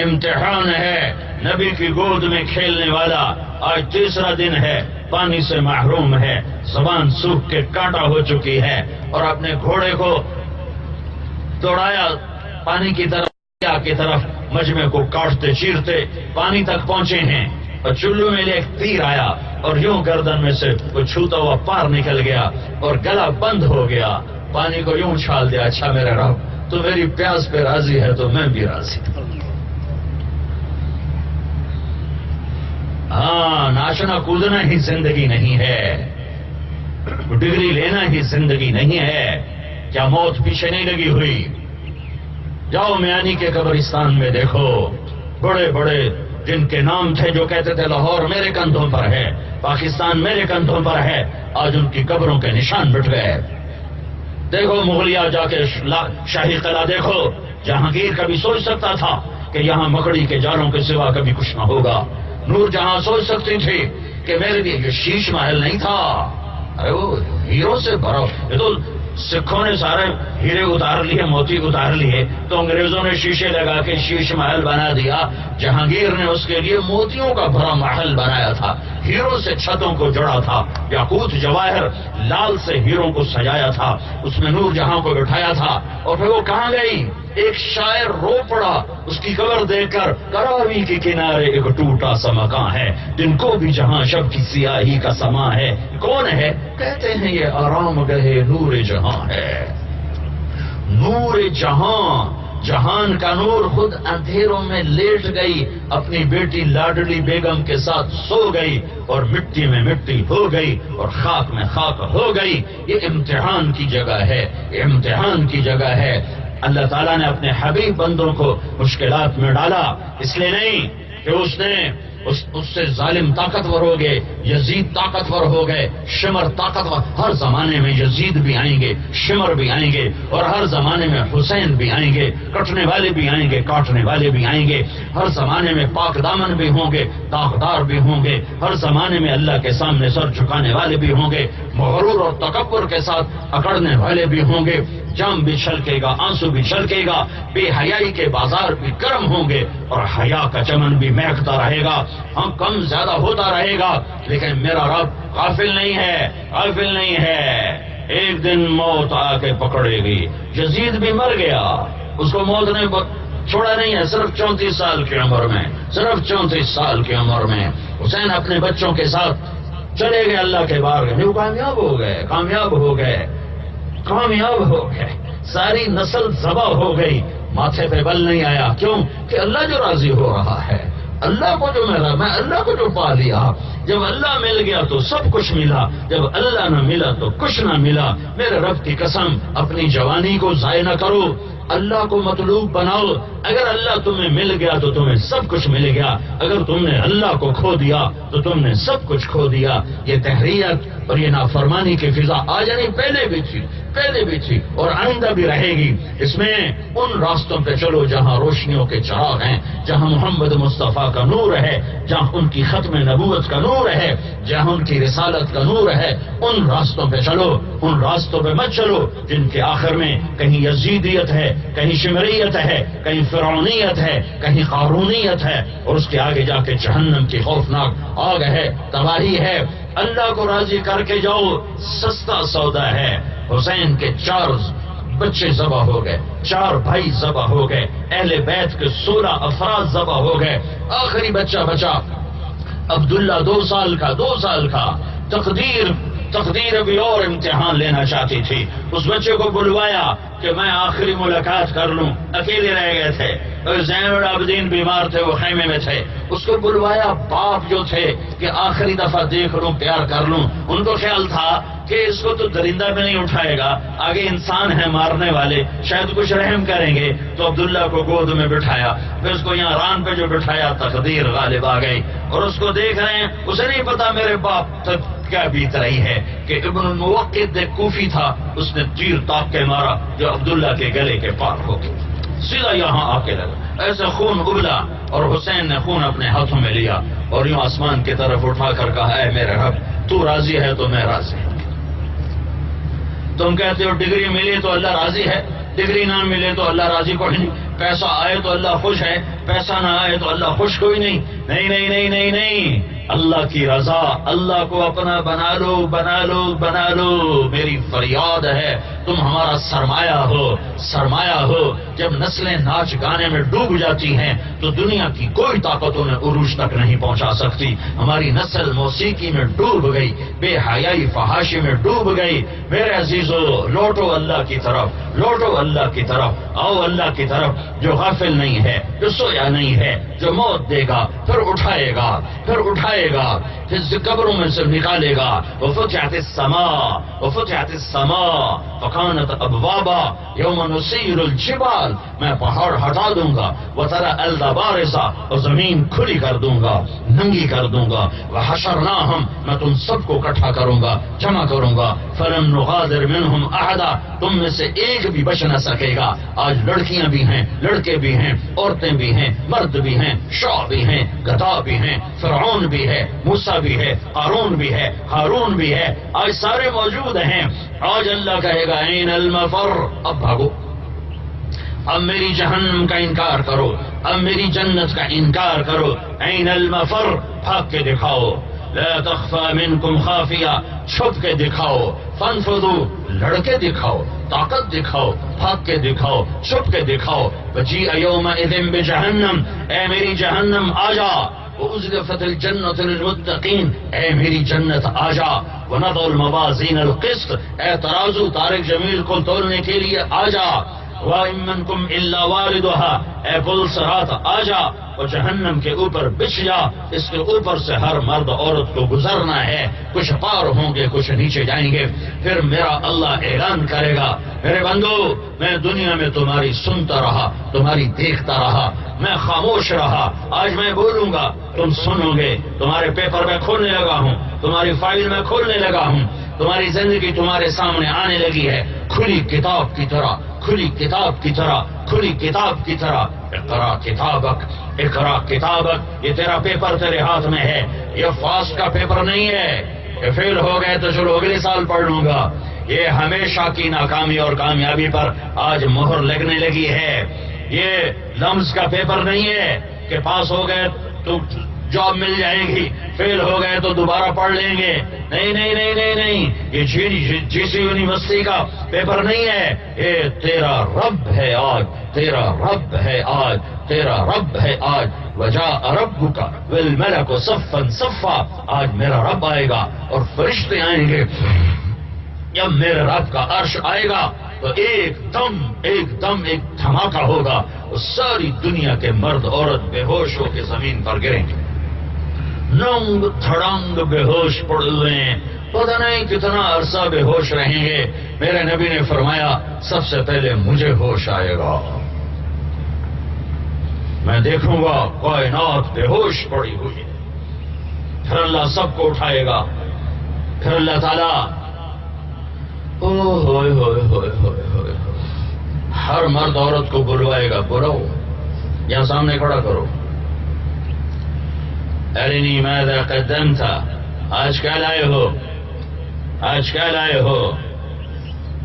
امتحان ہے۔ نبی کی گود میں کھیلنے والا آج تیسرا دن ہے، پانی سے محروم ہے، زبان سوکھ کے کانٹا ہو چکی ہے، اور اپنے گھوڑے کو دوڑایا پانی کی طرف، کی طرف مجمع کو کاٹتے چیرتے پانی تک پہنچے ہیں، اور چلو میں ایک تیر آیا اور یوں گردن میں سے وہ چھوتا ہوا پار نکل گیا اور گلا بند ہو گیا، پانی کو یوں چھال دیا، اچھا میرے رب تو میری پیاس پہ راضی ہے تو میں بھی راضی ہوں۔ ہاں، ناچنا کودنا ہی زندگی نہیں ہے، ڈگری لینا ہی زندگی نہیں ہے۔ کیا موت پیچھے نہیں لگی ہوئی؟ جاؤ میانی کے قبرستان میں دیکھو، بڑے بڑے جن کے نام تھے جو کہتے تھے لاہور میرے کندھوں پر ہے، پاکستان میرے کندھوں پر ہے، آج ان کی قبروں کے نشان مٹ گئے۔ دیکھو مغلیہ جا کے شاہی قلعہ دیکھو، جہانگیر کبھی سوچ سکتا تھا کہ یہاں مکڑی کے جالوں کے سوا کبھی کچھ نہ ہوگا؟ نور جہاں سوچ سکتی تھی کہ میرے لیے یہ شیش محل نہیں تھا، ارے وہ ہیرو سے بھرا، یہ تو سکھوں نے سارے ہیرے اتار لیے، موتی اتار لیے، تو انگریزوں نے شیشے لگا کے شیش محل بنا دیا، جہانگیر نے اس کے لیے موتیوں کا بھرا محل بنایا تھا، ہیروں سے چھتوں کو جڑا تھا، یاقوت جواہر لال سے ہیروں کو سجایا تھا، اس میں نور جہاں کو بٹھایا تھا۔ اور پھر وہ کہاں گئی؟ ایک شاعر رو پڑا اس کی قبر دیکھ کر، کراوی کے کنارے ایک ٹوٹا سا مکان ہے، جن کو بھی جہاں شب کی سیاہی کا سما ہے۔ کون ہے؟ کہتے ہیں یہ آرام گہے نور جہاں ہے۔ نور جہاں، جہان کا نور خود اندھیروں میں لیٹ گئی، اپنی بیٹی لاڈلی بیگم کے ساتھ سو گئی اور مٹی میں مٹی ہو گئی اور خاک میں خاک ہو گئی۔ یہ امتحان کی جگہ ہے، یہ امتحان کی جگہ ہے۔ اللہ تعالیٰ نے اپنے حبیب بندوں کو مشکلات میں ڈالا، اس لیے نہیں کہ اس سے ظالم طاقتور ہو گئے، یزید طاقتور ہو گئے، شمر طاقتور، ہر زمانے میں یزید بھی آئیں گے، شمر بھی آئیں گے، اور ہر زمانے میں حسین بھی آئیں گے، کٹنے والے بھی آئیں گے، کاٹنے والے بھی آئیں گے، ہر زمانے میں پاک دامن بھی ہوں گے، داغدار بھی ہوں گے، ہر زمانے میں اللہ کے سامنے سر جھکانے والے بھی ہوں گے، مغرور اور تکبر کے ساتھ اکڑنے والے بھی ہوں گے، جام بھی چھلکے گا، آنسو بھی چھلکے گا، بے حیائی کے بازار بھی گرم ہوں گے، اور حیا کا چمن بھی مہکتا رہے گا، ہم کم زیادہ ہوتا رہے گا، لیکن میرا رب غافل نہیں ہے، غافل نہیں ہے۔ ایک دن موت آ کے پکڑے گی۔ یزید بھی مر گیا، اس کو موت نے چھوڑا نہیں ہے، صرف 34 سال کی عمر میں، صرف 34 سال کی عمر میں حسین اپنے بچوں کے ساتھ چلے گئے اللہ کے بارگاہ میں، وہ کامیاب ہو گئے، کامیاب ہو گئے، کامیاب ہو گئے، ساری نسل ذبح ہو گئی، ماتھے پہ بل نہیں آیا۔ کیوں؟ کہ اللہ جو راضی ہو رہا ہے، اللہ کو جو ملا، میں اللہ کو جو پا لیا۔ جب اللہ مل گیا تو سب کچھ ملا، جب اللہ نہ ملا تو کچھ نہ ملا۔ میرے رب کی قسم، اپنی جوانی کو ضائع نہ کرو، اللہ کو مطلوب بناؤ۔ اگر اللہ تمہیں مل گیا تو تمہیں سب کچھ مل گیا، اگر تم نے اللہ کو کھو دیا تو تم نے سب کچھ کھو دیا۔ یہ تحریت اور یہ نافرمانی کی فضا آج نہیں، پہلے بھی تھی، پہلے بھی تھی اور آئندہ بھی رہے گی۔ اس میں ان راستوں پہ چلو جہاں روشنیوں کے چراغ ہیں، جہاں محمد مصطفیٰ کا نور ہے، جہاں ان کی ختم نبوت کا نور ہے، جہاں ان کی رسالت کا نور ہے، ان راستوں پہ چلو، ان راستوں پہ مت چلو جن کے آخر میں کہیں یزیدیت ہے، کہیں شمریت ہے، کہیں فرعونیت ہے، کہیں قارونیت ہے، اور اس کے آگے جا کے جہنم کی خوفناک آگ ہے، تباہی ہے۔ اللہ کو راضی کر کے جاؤ، سستا سودا ہے۔ حسین کے 4 بچے ذبح ہو گئے، 4 بھائی ذبح ہو گئے، اہل بیت کے 16 افراد ذبح ہو گئے، آخری بچہ بچا عبداللہ 2 سال کا۔ تقدیر بھی اور امتحان لینا چاہتی تھی، اس بچے کو بلوایا کہ میں آخری ملاقات کر لوں، اکیلے رہ گئے تھے، زین العابدین بیمار تھے، وہ خیمے میں تھے، اس کو بلوایا، باپ جو تھے کہ آخری دفعہ دیکھ لوں، پیار کر لوں، ان کو خیال تھا کہ اس کو تو درندہ بھی نہیں اٹھائے گا، آگے انسان ہیں مارنے والے، شاید کچھ رحم کریں گے، تو عبداللہ کو گود میں بٹھایا، پھر اس کو یہاں ران پہ جو بٹھایا، تقدیر غالب آ گئی، اور اس کو دیکھ رہے ہیں، اسے نہیں پتا میرے باپ تک کیا بیت رہی ہے کہ ابن الموقد ایک کوفی تھا، اس نے تیر تاپ کے مارا جو عبداللہ کے گلے کے پار ہو گیا، سیدھا یہاں آ کے لگا، ایسے خون ابلا، اور حسین نے خون اپنے ہاتھوں میں لیا اور یوں آسمان کی طرف اٹھا کر کہا، اے میرے رب تو راضی ہے تو میں راضی ہوں۔ تم کہتے ہو ڈگری ملی تو اللہ راضی ہے، ڈگری نہ ملے تو اللہ راضی کوئی نہیں، پیسہ آئے تو اللہ خوش ہے، پیسہ نہ آئے تو اللہ خوش کوئی نہیں. نہیں نہیں نہیں نہیں نہیں، اللہ کی رضا، اللہ کو اپنا بنا لو بنا لو بنا لو. میری فریاد ہے تم ہمارا سرمایہ ہو، سرمایہ ہو. جب نسلیں ناچ گانے میں ڈوب جاتی ہیں تو دنیا کی کوئی طاقت انہیں عروج تک نہیں پہنچا سکتی. ہماری نسل موسیقی میں ڈوب گئی، بے حیائی فحاشی میں ڈوب گئی. میرے عزیزو، لوٹو اللہ کی طرف، لوٹو اللہ کی طرف، آؤ اللہ کی طرف جو غافل نہیں ہے، جو سویا نہیں ہے، جو موت دے گا پھر اٹھائے گا، پھر اٹھائے گا، پھر قبروں میں سے نکالے گا. وفتحت السماء وفتحت السماء فكانت ابوابا یوم نسیر الجبال. میں پہاڑ ہٹا دوں گا، وترى الارض بارزا، اور زمین کھلی کر دوں گا، ننگی کر دوں گا. وحشرناهم، میں تم سب کو اکٹھا کروں گا، جمع کروں گا. فلم نغادر منهم احدا، تم میں سے ایک بھی بچ نہ سکے گا. آج لڑکیاں بھی ہیں، لڑکے بھی ہیں، عورتیں بھی ہیں، مرد بھی ہیں، شاہ بھی ہیں، گدھا بھی ہیں، فرعون بھی ہے، موسیٰ بھی ہے، قارون بھی ہے، ہارون بھی ہے. آج سارے موجود ہیں. آج اللہ کہے گا این المفر، اب بھاگو، اب میری جہنم کا انکار کرو، اب میری جنت کا انکار کرو. این المفر، بھاگ کے دکھاؤ. لا تخفى منکم خافیہ، چھپ کے دکھاؤ. فانفذوا، لڑکے دکھاؤ، طاقت دکھاؤ، بھاگ کے دکھاؤ، چھپ کے دکھاؤ. وجیء یومئذ بجہنم، اے میری جہنم آ جا. وأزلفت الجنة للمتقین، اے میری جنت آ جا. ونضع الموازین القسط، اے ترازو طارق جمیل کو تولنے کے لیے آ جا. وَإِن مِّنكُمْ إِلَّا وَارِدُهَا، اے پل صراط آ جا اور جہنم کے اوپر بچھ جا. اس کے اوپر سے ہر مرد عورت کو گزرنا ہے. کچھ پار ہوں گے، کچھ نیچے جائیں گے. پھر میرا اللہ اعلان کرے گا، میرے بندو، میں دنیا میں تمہاری سنتا رہا، تمہاری دیکھتا رہا، میں خاموش رہا. آج میں بولوں گا، تم سنو گے. تمہارے پیپر میں کھولنے لگا ہوں، تمہاری فائل میں کھولنے لگا ہوں. تمہاری زندگی تمہارے سامنے آنے لگی ہے، کھلی کتاب کی طرح، کھلی کتاب کی طرح، کھلی کتاب کی طرح. اقرا کتابک، اقرا کتابک. یہ تیرا پیپر تیرے ہاتھ میں ہے. یہ فاسٹ کا پیپر نہیں ہے کہ فیل ہو گئے تو چلو اگلے سال پڑھ لوں گا. یہ ہمیشہ کی ناکامی اور کامیابی پر آج مہر لگنے لگی ہے. یہ لمز کا پیپر نہیں ہے کہ پاس ہو گئے تو جاب مل جائے گی، فیل ہو گئے تو دوبارہ پڑھ لیں گے. نہیں نہیں نہیں نہیں نہیں، یہ جی سی یونیورسٹی کا پیپر نہیں ہے. یہ تیرا رب ہے آج، تیرا رب ہے آج، تیرا رب ہے آج. وجاء ربک والملک صفا صفا، آج میرا رب آئے گا اور فرشتے آئیں گے. جب میرے رب کا عرش آئے گا تو ایک دم ایک دھماکہ ہوگا. ساری دنیا کے مرد عورت بے ہوش ہو کے زمین پر گریں گے، ننگ تھڑنگ بے ہوش پڑے ہوئے ہیں. پتہ نہیں کتنا عرصہ بے ہوش رہیں گے. میرے نبی نے فرمایا سب سے پہلے مجھے ہوش آئے گا. میں دیکھوں گا کائنات بے ہوش پڑی ہوئی، پھر اللہ سب کو اٹھائے گا. پھر اللہ تعالیٰ ہوئے ہوئے ہوئے ہوئے ہوئے ہر مرد عورت کو بلوائے گا. بلاؤ، یہاں سامنے کھڑا کرو. ارنی ماذا قدمت، آج کیا لائے ہو، آج کیا لائے ہو.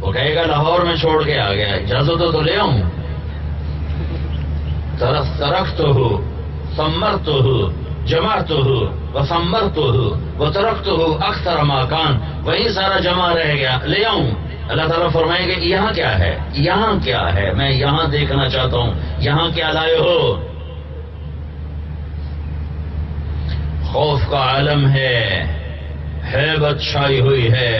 وہ کہے گا لاہور میں چھوڑ کے آ گیا، اجازت تو لے آؤں. ترکتہ ثمرتہ جمعتہ وثمرتہ وترکتہ اکثر ما کان، وہی سارا جمع رہ گیا، لے آؤں. اللہ تعالیٰ فرمائے گا یہاں کیا ہے، یہاں کیا ہے، میں یہاں دیکھنا چاہتا ہوں، یہاں کیا لائے ہو. خوف کا عالم ہے، ہیبت چھائی ہوئی ہے،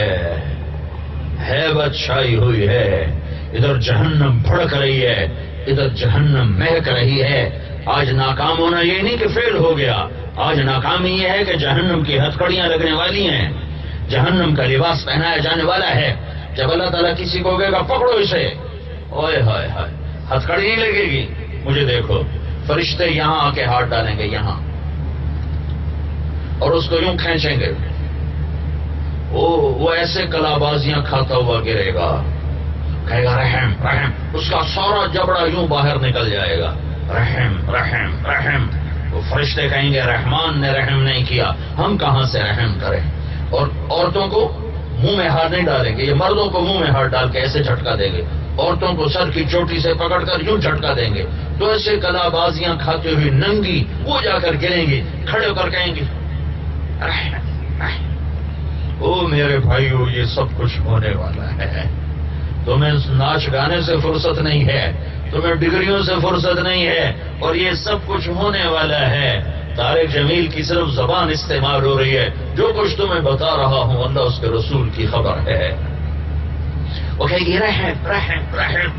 ہیبت چھائی ہوئی ہے. ادھر جہنم بھڑک رہی ہے، ادھر جہنم مہک رہی ہے. آج ناکام ہونا یہ نہیں کہ فیل ہو گیا، آج ناکامی یہ ہے کہ جہنم کی ہتھکڑیاں لگنے والی ہیں، جہنم کا لباس پہنایا جانے والا ہے. جب اللہ تعالیٰ کسی کو کہے گا پکڑو اسے، اوئے ہائے ہائے، ہتھکڑی نہیں لگے گی. مجھے دیکھو، فرشتے یہاں آ کے ہاتھ ڈالیں گے یہاں، اور اس کو یوں کھینچیں گے. وہ ایسے کلا بازیاں کھاتا ہوا گرے گا، کہے گا رحم رحم. اس کا سارا جبڑا یوں باہر نکل جائے گا، رحم رحم رحم. وہ فرشتے کہیں گے رحمان نے رحم نہیں کیا، ہم کہاں سے رحم کریں. اور عورتوں کو منہ میں ہاتھ نہیں ڈالیں گے، یہ مردوں کو منہ میں ہاتھ ڈال کے ایسے جھٹکا دیں گے. عورتوں کو سر کی چوٹی سے پکڑ کر یوں جھٹکا دیں گے تو ایسے کلا بازیاں کھاتے ہوئی ننگی وہ جا کر گریں گی، کھڑے ہو کر کہیں گے او میرے بھائیو یہ سب کچھ ہونے والا ہے، تمہیں ناچ گانے سے فرصت نہیں ہے، تمہیں ڈگریوں سے فرصت نہیں ہے، اور یہ سب کچھ ہونے والا ہے۔ طارق جمیل کی صرف زبان استعمال ہو رہی ہے، جو کچھ تمہیں بتا رہا ہوں اللہ اس کے رسول کی خبر ہے۔ وہ کہے گی رحم رحم رحم،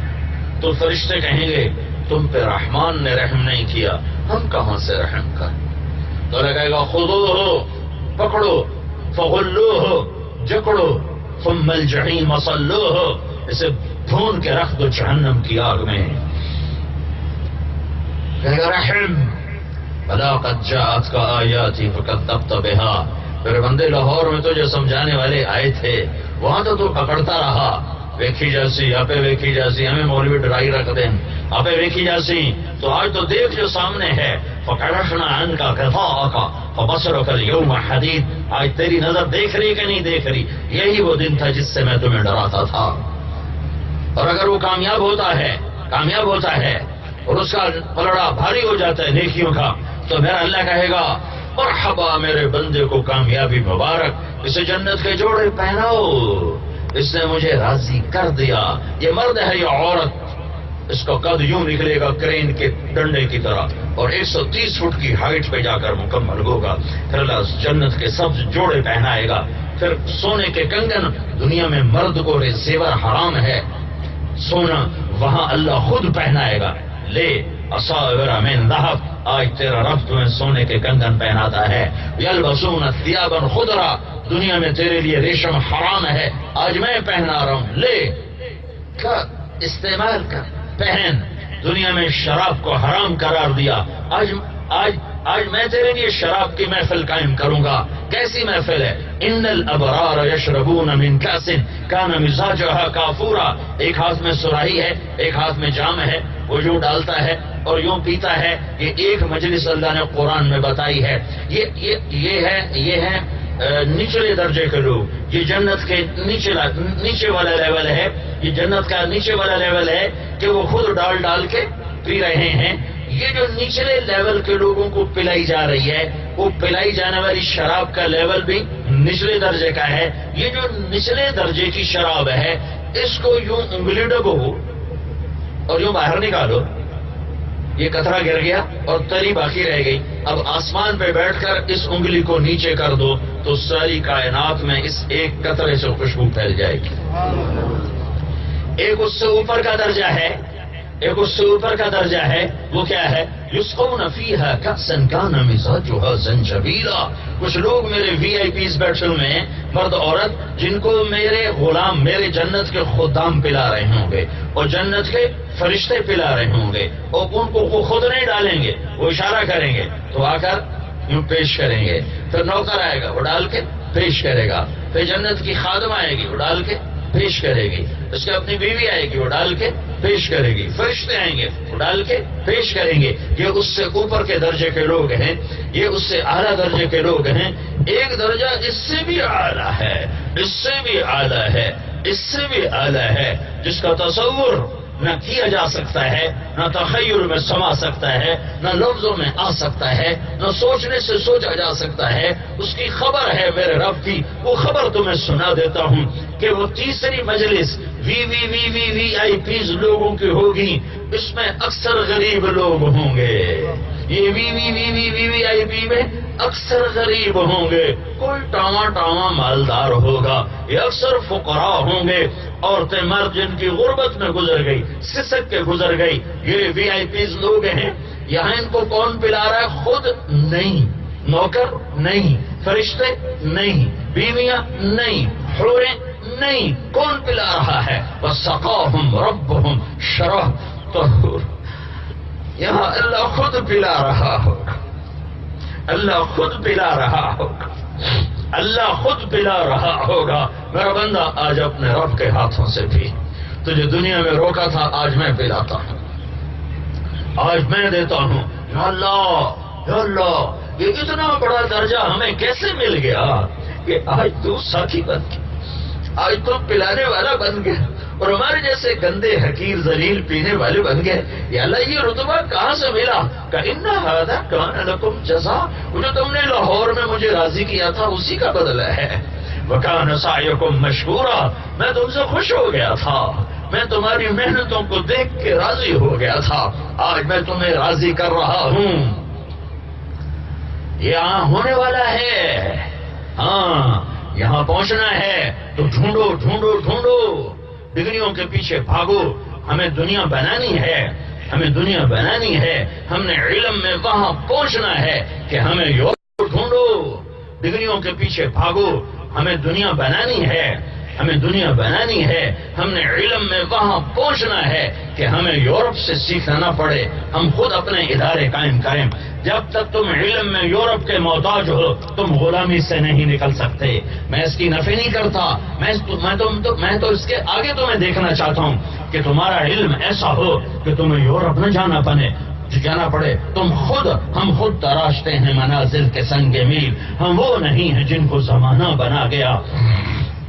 تو فرشتے کہیں گے تم پہ رحمان نے رحم نہیں کیا، ہم کہاں سے رحم کر؟ تو کہے گا خذوہ، پکڑو، فغلوہ، جکڑو، ثم الجحیم صلوہ، اسے بھون کے رکھ دو جہنم کی آگ میں۔ کہے گا رحم، بلا قد جاءتک آیاتی فکذبت بہا، میرے بندے لاہور میں تو جو سمجھانے والے آئے تھے وہاں تو پکڑتا رہا، ویکھی جاسی آپ ویکھی جاسی، ہمیں مولوی ڈرائی رکھ دیں آپ ویکھی جاسی، تو آج تو دیکھ جو سامنے ہے، فکشفنا عنک غطاءک فبصرک اليوم حدید، آج تیری نظر دیکھ رہی کہ نہیں دیکھ رہی؟ یہی وہ دن تھا جس سے میں تمہیں ڈراتا تھا۔ اور اگر وہ کامیاب ہوتا ہے اور اس کا پلڑا بھاری ہو جاتا ہے نیکیوں کا، تو میرا اللہ کہے گا مرحبا میرے بندے کو کامیابی مبارک، اسے جنت کے جوڑے پہناؤ، اس نے مجھے راضی کر دیا۔ یہ مرد ہے یا عورت؟ اس کا قد یوں نکلے گا کرین کے ڈنڈے کی طرح، اور 130 فٹ کی ہائٹ پہ جا کر مکمل ہوگا۔ پھر اللہ جنت کے سبز جوڑے پہنائے گا، پھر سونے کے کنگن، دنیا میں مرد کو زیور حرام ہے سونا، وہاں اللہ خود پہنائے گا، لے اصابر من ذهب، آج تیرا رب تمہیں سونے کے کنگن پہناتا ہے۔ یلبسون ثیابا خضرا، دنیا میں تیرے لیے ریشم حرام ہے، آج میں پہنا رہا ہوں، لے استعمال کر پہن۔ دنیا میں شراب کو حرام قرار دیا، آج میں تیرے لیے شراب کی محفل قائم کروں گا۔ کیسی محفل ہے؟ ان الابرار یشربون من کاس کان مزاجها کافورا، ایک ہاتھ میں سراہی ہے، ایک ہاتھ میں جام ہے، وہ یوں ڈالتا ہے اور یوں پیتا ہے۔ یہ ایک مجلس اللہ نے قرآن میں بتائی ہے۔ یہ ہے نچلے درجے کے لوگ، یہ جنت کے نیچے والا لیول ہے، یہ جنت کا نیچے والا لیول ہے کہ وہ خود ڈال کے پی رہے ہیں۔ یہ جو نچلے لیول کے لوگوں کو پلائی جا رہی ہے، وہ پلائی جانے والی شراب کا لیول بھی نچلے درجے کا ہے۔ یہ جو نچلے درجے کی شراب ہے، اس کو یوں انگلی ڈبو اور یوں باہر نکالو، یہ قطرہ گر گیا اور تری باقی رہ گئی، اب آسمان پہ بیٹھ کر اس انگلی کو نیچے کر دو تو ساری کائنات میں اس ایک قطرے سے خوشبو پھیل جائے گی۔ ایک اس سے اوپر کا درجہ ہے، ایک اس سے اوپر کا درجہ ہے، وہ کیا ہے؟ یسقون فیہا کأسا کان مزاجها زنجبیلا، کچھ لوگ میرے وی آئی پیز بیٹھے ہوئے ہیں، مرد عورت، جن کو میرے غلام، میرے جنت کے خدام پلا رہے ہوں گے اور جنت کے فرشتے پلا رہے ہوں گے، اور ان کو وہ خود نہیں ڈالیں گے، وہ اشارہ کریں گے تو آ کر یوں پیش کریں گے، پھر نوکر آئے گا وہ ڈال کے پیش کرے گا، پھر جنت کی خادم آئے گی وہ ڈال کے پیش کرے گی، اس کے اپنی بیوی آئے گی وہ ڈال کے پیش کرے گی، فرشتے آئیں گے وہ ڈال کے پیش کریں گے۔ یہ اس سے اوپر کے درجے کے لوگ ہیں، یہ اس سے اعلیٰ درجے کے لوگ ہیں۔ ایک درجہ اس سے بھی اعلیٰ ہے، اس سے بھی اعلیٰ ہے، اس سے بھی اعلیٰ ہے، جس کا تصور نہ کیا جا سکتا ہے، نہ تخیل میں سما سکتا ہے، نہ لفظوں میں آ سکتا ہے، نہ سوچنے سے سوچا جا سکتا ہے۔ اس کی خبر ہے میرے رب کی، وہ خبر تمہیں سنا دیتا ہوں کہ وہ تیسری مجلس وی آئی پیز لوگوں کی ہوگی، اس میں اکثر غریب لوگ ہوں گے۔ یہ وی آئی پی میں اکثر غریب ہوں گے، کوئی ٹاواں مالدار ہوگا، یہ اکثر فقراء ہوں گے، عورتیں مرد جن کی غربت میں گزر گئی، سسک کے گزر گئی، یہ وی آئی پیز لوگ ہیں۔ یہاں ان کو کون پلا رہا ہے؟ خود نہیں، نوکر نہیں، فرشتے نہیں، بیویاں نہیں، حوریں نہیں، کون پلا رہا ہے؟ وَسَقَاهُمْ رَبُّهُمْ شَرَابًا طَهُورًا، یہاں اللہ خود پلا رہا ہوگا، اللہ خود پلا رہا ہوگا، اللہ خود پلا رہا ہوگا۔ میرا بندہ آج اپنے رب کے ہاتھوں سے پی، تجھے دنیا میں روکا تھا، آج میں پلاتا ہوں، آج میں دیتا ہوں۔ یا اللہ یا اللہ، یہ اتنا بڑا درجہ ہمیں کیسے مل گیا کہ آج تو ساتھی بن گیا، آج تو پلانے والا بن گیا، اور ہمارے جیسے گندے حقیر ذلیل پینے والے بن گئے. یا اللہ یہ رتبہ کہاں سے ملا؟ کَإِنَّ هَذَا كَانَ لَكُمْ جَزَاءً، وہ جو تم نے لاہور میں مجھے راضی کیا تھا اسی کا بدلہ ہے. وَكَانَ سَعْيُكُمْ مَشْكُورًا، میں تم سے خوش ہو گیا تھا، میں تمہاری محنتوں کو دیکھ کے راضی ہو گیا تھا، آج میں تمہیں راضی کر رہا ہوں. یہ ہونے والا ہے. ہاں یہاں پہنچنا ہے تو ڈھونڈو ڈھونڈو ڈھونڈو، ڈگریوں کے پیچھے بھاگو. ہمیں دنیا بنانی ہے، ہمیں دنیا بنانی ہے. ہم نے علم میں وہاں پہنچنا ہے کہ ہمیں یورپ ڈھونڈو، ڈگریوں کے پیچھے بھاگو. ہمیں دنیا بنانی ہے، ہمیں دنیا بنانی ہے. ہم نے علم میں وہاں پہنچنا ہے کہ ہمیں یورپ سے سیکھنا نہ پڑے، ہم خود اپنے ادارے قائم کریں. جب تک تم علم میں یورپ کے محتاج ہو تم غلامی سے نہیں نکل سکتے. میں اس کی نفی نہیں کرتا، میں تو اس کے آگے تمہیں دیکھنا چاہتا ہوں کہ تمہارا علم ایسا ہو کہ تمہیں یورپ نہ جانا پڑے. ہم خود تراشتے ہیں منازل کے سنگ میل. ہم وہ نہیں ہیں جن کو زمانہ بنا گیا.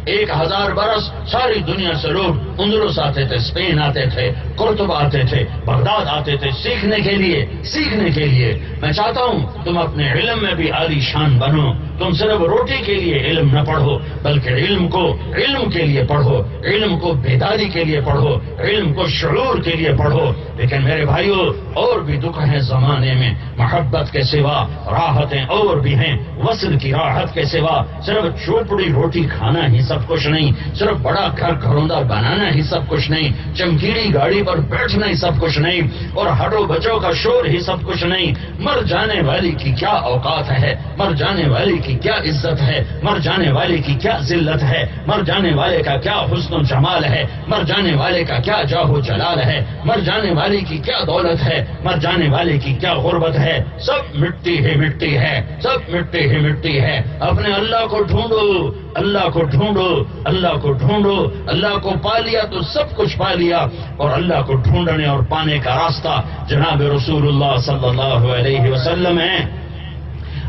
1000 برس ساری دنیا سے لوگ اندلس آتے تھے، اسپین آتے تھے، قرطب آتے تھے، بغداد آتے تھے سیکھنے کے لیے. میں چاہتا ہوں تم اپنے علم میں بھی عالی شان بنو. تم صرف روٹی کے لیے علم نہ پڑھو بلکہ علم کے لیے پڑھو، علم کو بیداری کے لیے پڑھو، علم کو شعور کے لیے پڑھو. لیکن میرے بھائیوں اور بھی دکھ ہیں زمانے میں. محبت کے سوا راحتیں اور بھی ہیں. وصل کی راحت کے سوا صرف چوپڑی روٹی کھانا ہی سب کچھ نہیں، صرف بڑا گھروندہ بنانا ہی سب کچھ نہیں، چمکیلی گاڑی پر بیٹھنا ہی سب کچھ نہیں، اور ہٹو بچوں کا شور ہی سب کچھ نہیں. مر جانے والی کی کیا اوقات ہے، مر جانے والی کی کیا عزت ہے، مر جانے والے کی کیا ذلت ہے، مر جانے والے کا کیا حسن و جمال ہے، مر جانے والے کا کیا جاہ و جلال ہے، مر جانے والے کی کیا دولت ہے، مر جانے والے کی کیا غربت ہے. سب مٹی ہی مٹی ہے، سب مٹی ہی مٹی ہے. اپنے اللہ کو ڈھونڈو، اللہ کو ڈھونڈو، اللہ کو ڈھونڈو. اللہ کو پا لیا تو سب کچھ پا لیا. اور اللہ کو ڈھونڈنے اور پانے کا راستہ جناب رسول اللہ صلی اللہ علیہ وسلم ہے.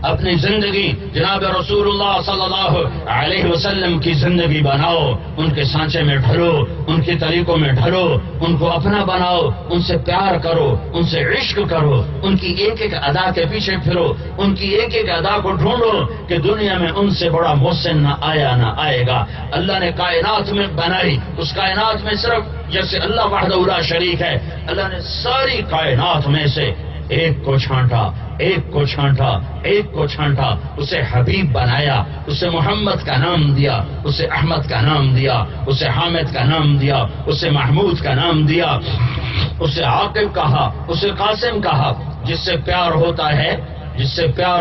اپنی زندگی جناب رسول اللہ صلی اللہ علیہ وسلم کی زندگی بناؤ. ان کے سانچے میں ڈھلو، ان کے طریقوں میں ڈھلو، ان کو اپنا بناؤ، ان سے پیار کرو، ان سے عشق کرو، ان کی ایک ایک ادا کے پیچھے پھرو، ان کی ایک ایک ادا کو ڈھونڈو کہ دنیا میں ان سے بڑا محسن نہ آئے گا. اللہ نے کائنات میں بنائی، اس کائنات میں صرف جیسے اللہ وحدہ لا شریک ہے، اللہ نے ساری کائنات میں سے ایک کو چھانٹا، اسے حبیب بنایا، اسے محمد کا نام دیا، اسے احمد کا نام دیا، اسے حامد کا نام دیا، اسے محمود کا نام دیا، اسے عاقب کہا، اسے قاسم کہا. جس سے پیار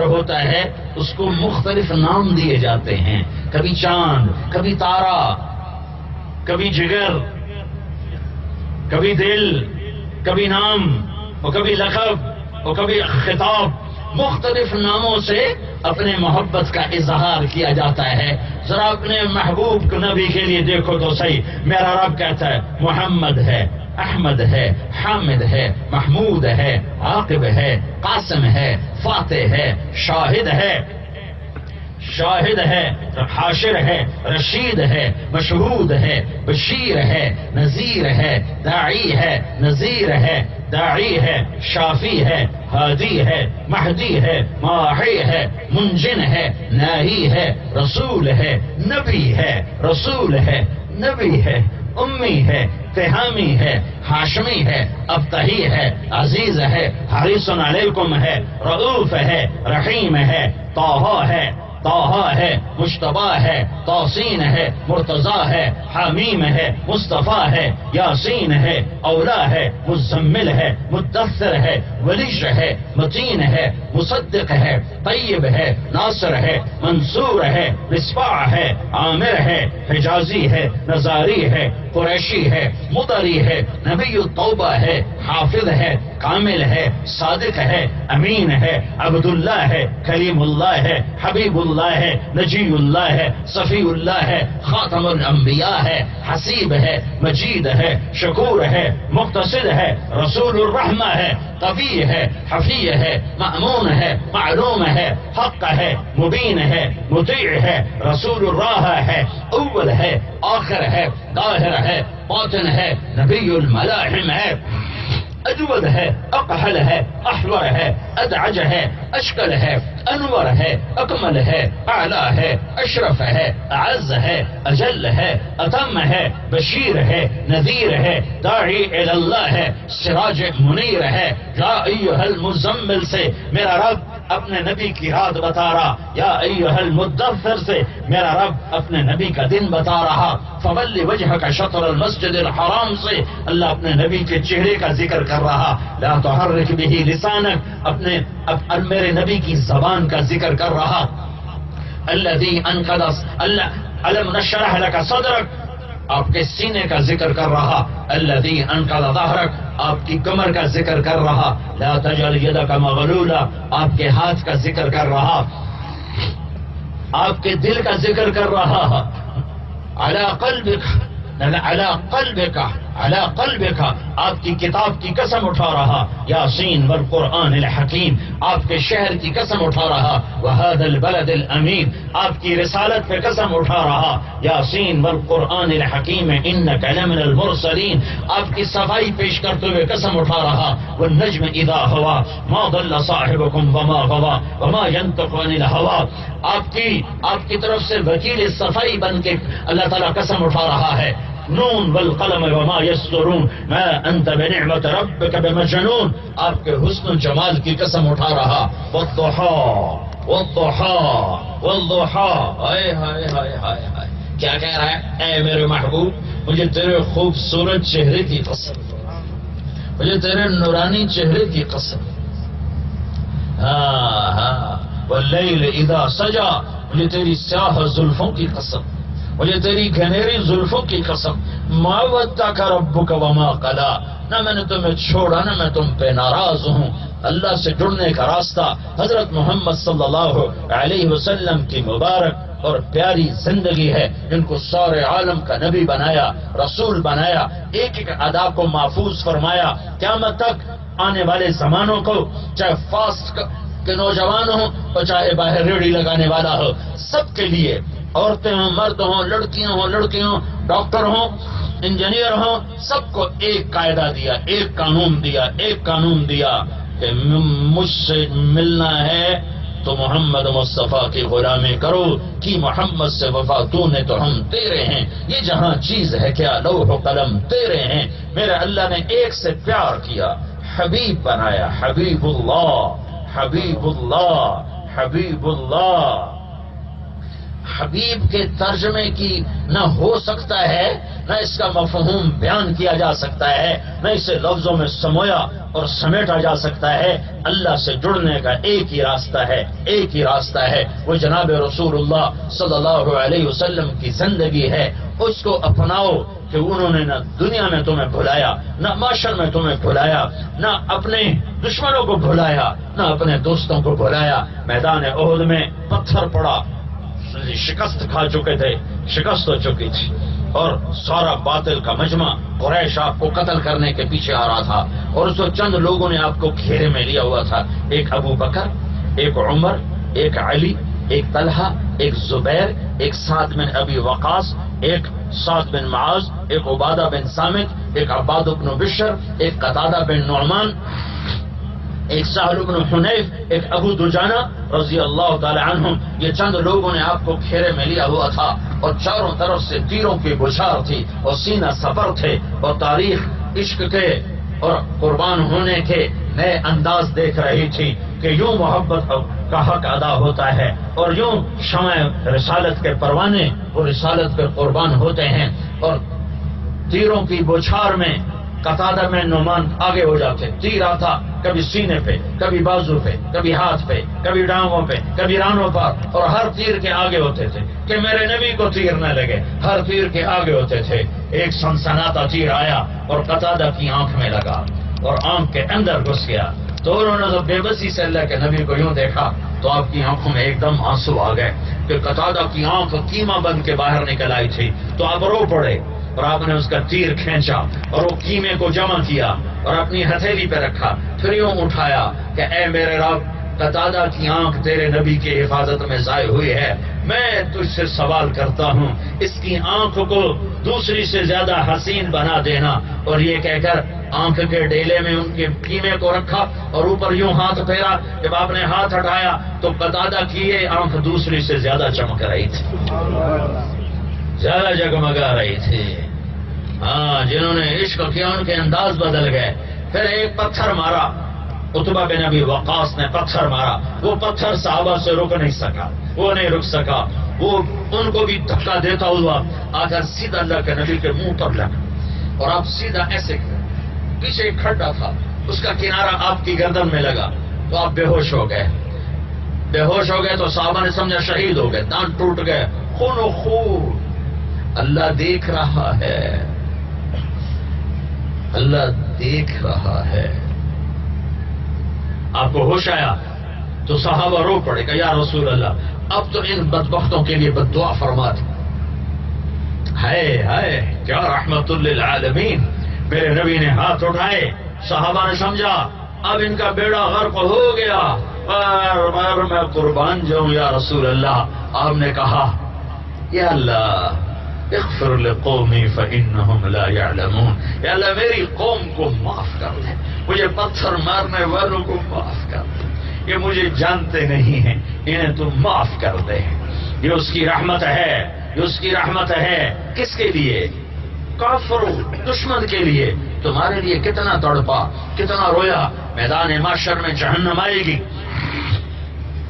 ہوتا ہے اس کو مختلف نام دیے جاتے ہیں. کبھی چاند، کبھی تارا، کبھی جگر، کبھی دل، کبھی نام اور کبھی لقب اور کبھی خطاب. مختلف ناموں سے اپنے محبت کا اظہار کیا جاتا ہے. ذرا اپنے محبوب نبی کے لیے دیکھو تو صحیح. میرا رب کہتا ہے محمد ہے، احمد ہے، حامد ہے، محمود ہے، عاقب ہے، قاسم ہے، فاتح ہے، شاہد ہے، حاشر ہے، رشید ہے، مشہود ہے، بشیر ہے، نذیر ہے، داعی ہے، نذیر ہے، داعی ہے، شافی ہے، ہادی ہے، مہدی ہے، ماحی ہے، منجن ہے، ناہی ہے، رسول ہے، نبی ہے، رسول ہے، نبی ہے، امی ہے، تہامی ہے، ہاشمی ہے، ابتہی ہے، عزیز ہے، حریص علیکم ہے، رؤوف ہے، رحیم ہے، طٰہٰ ہے، مجتبیٰ ہے، توسین ہے، مرتضیٰ ہے، حمیم ہے، مصطفیٰ ہے، یاسین ہے، اولا ہے، مزمل ہے، مدثر ہے، ولیش ہے، متین ہے، مصدق ہے، طیب ہے، ناصر ہے، منصور ہے، مصباح ہے، عامر ہے، حجازی ہے، نزاری ہے، قریشی ہے، مطری ہے، نبی التوبہ ہے، حافظ ہے، کامل ہے، صادق ہے، امین ہے، عبداللہ ہے، کریم اللہ ہے، حبیب اللہ ہے، نجی اللہ ہے، صفی اللہ ہے، خاتم الانبیاء ہے، حسیب ہے، مجید ہے، شکور ہے، مقتصد ہے، رسول الرحمہ ہے، قوی ہے، حفی ہے، مأمون ہے، معلوم ہے، حق ہے، مبین ہے، مطیع ہے، رسول الراہ ہے، اول ہے، آخر ہے، ظاہر ہے، باطن ہے، نبی الملاحم ہے، اجود ہے، اقحل ہے، احور ہے، ادعج ہے، اشکل ہے، انور ہے، اکمل ہے، اعلی ہے، اشرف ہے، اعز ہے، اجل ہے، اتم ہے، بشیر ہے، نذیر ہے، داعی الی اللہ ہے، سراج منیر ہے۔ یا ایھا المزمل سے میرا رب اپنے نبی کی رات بتا رہا، یا ایھا المدثر سے میرا رب اپنے نبی کا دن بتا رہا، فولی وجہک شطر المسجد الحرام سے اللہ اپنے نبی کے چہرے کا ذکر کر رہا، لا تحرک بہ لسانک اب میرے نبی کی زبان کا ذکر کر رہا، الذی انقض الم نشرح لک صدرک آپ کے سینے کا ذکر کر رہا، الذی انقض ظہرک آپ کی کمر کا ذکر کر رہا، لا تجعل یدک مغلولا آپ کے ہاتھ کا ذکر کر رہا، آپ کے دل کا ذکر کر رہا، علی قلبک آپ کی کتاب کی قسم اٹھا رہا، یاسین والقرآن الحکیم آپ کے شہر کی قسم اٹھا رہا، وہذا البلد الامین آپ کی رسالت پہ قسم اٹھا رہا، یاسین والقرآن الحکیم انک لمن المرسلین آپ کی صفائی پیش کرتے ہوئے قسم اٹھا رہا، والنجم اذا ہوا ما ضل صاحبکم وما غوا وما ينطق عن الہوا آپ کی طرف سے وکیل صفائی بن کے اللہ تعالیٰ قسم اٹھا رہا ہے، نون والقلم وما یسطرون ما انت بنعمت ربک بمجنون آپ کے حسن و جمال کی قسم اٹھا رہا، والضحى ہائے ہائے ہائے ہائے ہائے کیا کہہ رہا ہے، اے میرے محبوب مجھے تیرے خوبصورت چہرے کی قسم، مجھے تیرے نورانی چہرے کی قسم، واللیل اذا سجا مجھے تیری سیاہ زلفوں کی قسم، مجھے تیری گھنیری زلفوں کی قسم، ما ودعک ربک وما قلا نہ میں نے تمہیں چھوڑا نہ میں تم پہ ناراض ہوں۔ اللہ سے جڑنے کا راستہ حضرت محمد صلی اللہ علیہ وسلم کی مبارک اور پیاری زندگی ہے، جن کو سارے عالم کا نبی بنایا، رسول بنایا، ایک ایک ادا کو محفوظ فرمایا، قیامت تک آنے والے زمانوں کو، چاہے فاسٹ کے نوجوان ہوں اور چاہے باہر ریڑھی لگانے والا ہو، سب کے لیے، عورتیں ہوں، مرد ہوں، لڑکیاں ہوں، لڑکے ہوں، ڈاکٹر ہوں، انجینئر ہوں، سب کو ایک قاعدہ دیا، ایک قانون دیا کہ مجھ سے ملنا ہے تو محمد مصطفیٰ کی غلامی کرو، کی محمد سے وفا تو نے تو ہم تیرے ہیں، یہ جہاں چیز ہے کیا لوح و قلم تیرے ہیں، میرے اللہ نے ایک سے پیار کیا، حبیب بنایا، حبیب اللہ حبیب اللہ حبیب اللہ۔ حبیب کے ترجمے کی نہ ہو سکتا ہے، نہ اس کا مفہوم بیان کیا جا سکتا ہے، نہ اسے لفظوں میں سمویا اور سمیٹا جا سکتا ہے۔ اللہ سے جڑنے کا ایک ہی راستہ ہے، وہ جناب رسول اللہ صلی اللہ علیہ وسلم کی زندگی ہے، اس کو اپناؤ کہ انہوں نے نہ دنیا میں تمہیں بھلایا، نہ معاشر میں تمہیں بھلایا، نہ اپنے دشمنوں کو بھلایا، نہ اپنے دوستوں کو بھلایا۔ میدان احد میں پتھر پڑا، شکست کھا چکے تھے، شکست ہو چکی تھی، اور سارا باطل کا مجمع قریش آپ کو قتل کرنے کے پیچھے آ رہا تھا، اور اس وقت چند لوگوں نے آپ کو گھیرے میں لیا ہوا تھا، ایک ابو بکر، ایک عمر، ایک علی، ایک طلحہ، ایک زبیر، ایک سعد بن ابی وقاص، ایک سعد بن معاذ، ایک عبادہ بن صامت، ایک عباد بن بشر، ایک قتادہ بن نعمان، ایک سہل بن حنیف، ایک ابو دجانہ رضی اللہ تعالی عنہ۔ یہ چند لوگوں نے آپ کو گھیرے میں لیا ہوا تھا، اور چاروں طرف سے تیروں کی بچھار تھی، اور سینہ سفر تھے، اور تاریخ عشق کے اور قربان ہونے کے نئے انداز دیکھ رہی تھی کہ یوں محبت کا حق ادا ہوتا ہے، اور یوں شمع رسالت کے پروانے وہ رسالت پہ قربان ہوتے ہیں، اور تیروں کی بچھار میں قتادہ میں نعمان آگے ہو جاتے، تیر آتا کبھی سینے پہ، کبھی بازو پہ، کبھی ہاتھ پہ، کبھی ڈانگوں پہ، کبھی رانوں پر، اور ہر تیر کے آگے ہوتے تھے کہ میرے نبی کو تیر نہ لگے، ہر تیر کے آگے ہوتے تھے۔ ایک سنسناتا تیر آیا اور قتادہ کی آنکھ میں لگا، اور آنکھ کے اندر گھس گیا. تو انہوں نے تو بے بسی سے اللہ کے نبی کو یوں دیکھا تو آپ کی آنکھوں میں ایک دم آنسو آ گئے کہ قتادہ کی آنکھ کیما بن کے باہر نکل آئی تھی. تو آپ رو پڑے اور آپ نے اس کا تیر کھینچا اور وہ کیمے کو جمع کیا اور اپنی ہتھیلی پہ رکھا. پھر یوں اٹھایا کہ اے میرے رب، قتادہ کی آنکھ تیرے نبی کی حفاظت میں ضائع ہوئی ہے. میں تجھ سے سوال کرتا ہوں اس کی آنکھ کو دوسری سے زیادہ حسین بنا دینا. اور یہ کہہ کر آنکھ کے ڈیلے میں ان کے کیمے کو رکھا اور اوپر یوں ہاتھ پھیرا. جب آپ نے ہاتھ ہٹایا تو قتادہ کی یہ آنکھ دوسری سے زیادہ چمک رہی تھی، زیادہ جگمگا رہی تھی. ہاں، جنہوں نے عشق کیا ان کے انداز بدل گئے. پھر ایک پتھر مارا، عتبہ بن ابی وقاص نے پتھر مارا. وہ پتھر صحابہ سے رک نہیں سکا، وہ نہیں رک سکا. وہ ان کو بھی دھکا دیتا ہوا آ کر سیدھا اللہ کے نبی کے منہ پر لگا اور آپ سیدھا ایسے پیچھے ایک کھڈا تھا، اس کا کنارہ آپ کی گردن میں لگا تو آپ بے ہوش ہو گئے. بے ہوش ہو گئے تو صحابہ نے سمجھا شہید ہو گئے، دانت ٹوٹ گئے، خون و خون. اللہ دیکھ رہا ہے، اللہ دیکھ رہا ہے. آپ کو ہوش آیا تو صحابہ رو پڑے گا، یا رسول اللہ اب تو ان بدبختوں کے لیے بد دعا فرما دے. ہائے ہائے کیا رحمت للعالمین. میرے نبی نے ہاتھ اٹھائے، صحابہ نے سمجھا اب ان کا بیڑا غرق ہو گیا. اور میں قربان جاؤں یا رسول اللہ. آپ نے کہا یا اللہ اغفر لقومی فإنهم لا يعلمون. یا اللہ میری قوم کو معاف کر دے، مجھے پتھر مارنے والوں کو معاف کر دے، یہ مجھے جانتے نہیں ہیں، انہیں تو معاف کر دے. یہ اس کی رحمت ہے، یہ اس کی رحمت ہے. کس کے لیے؟ کافر دشمن کے لیے. تمہارے لیے کتنا تڑپا، کتنا رویا. میدان محشر میں جہنم آئے گی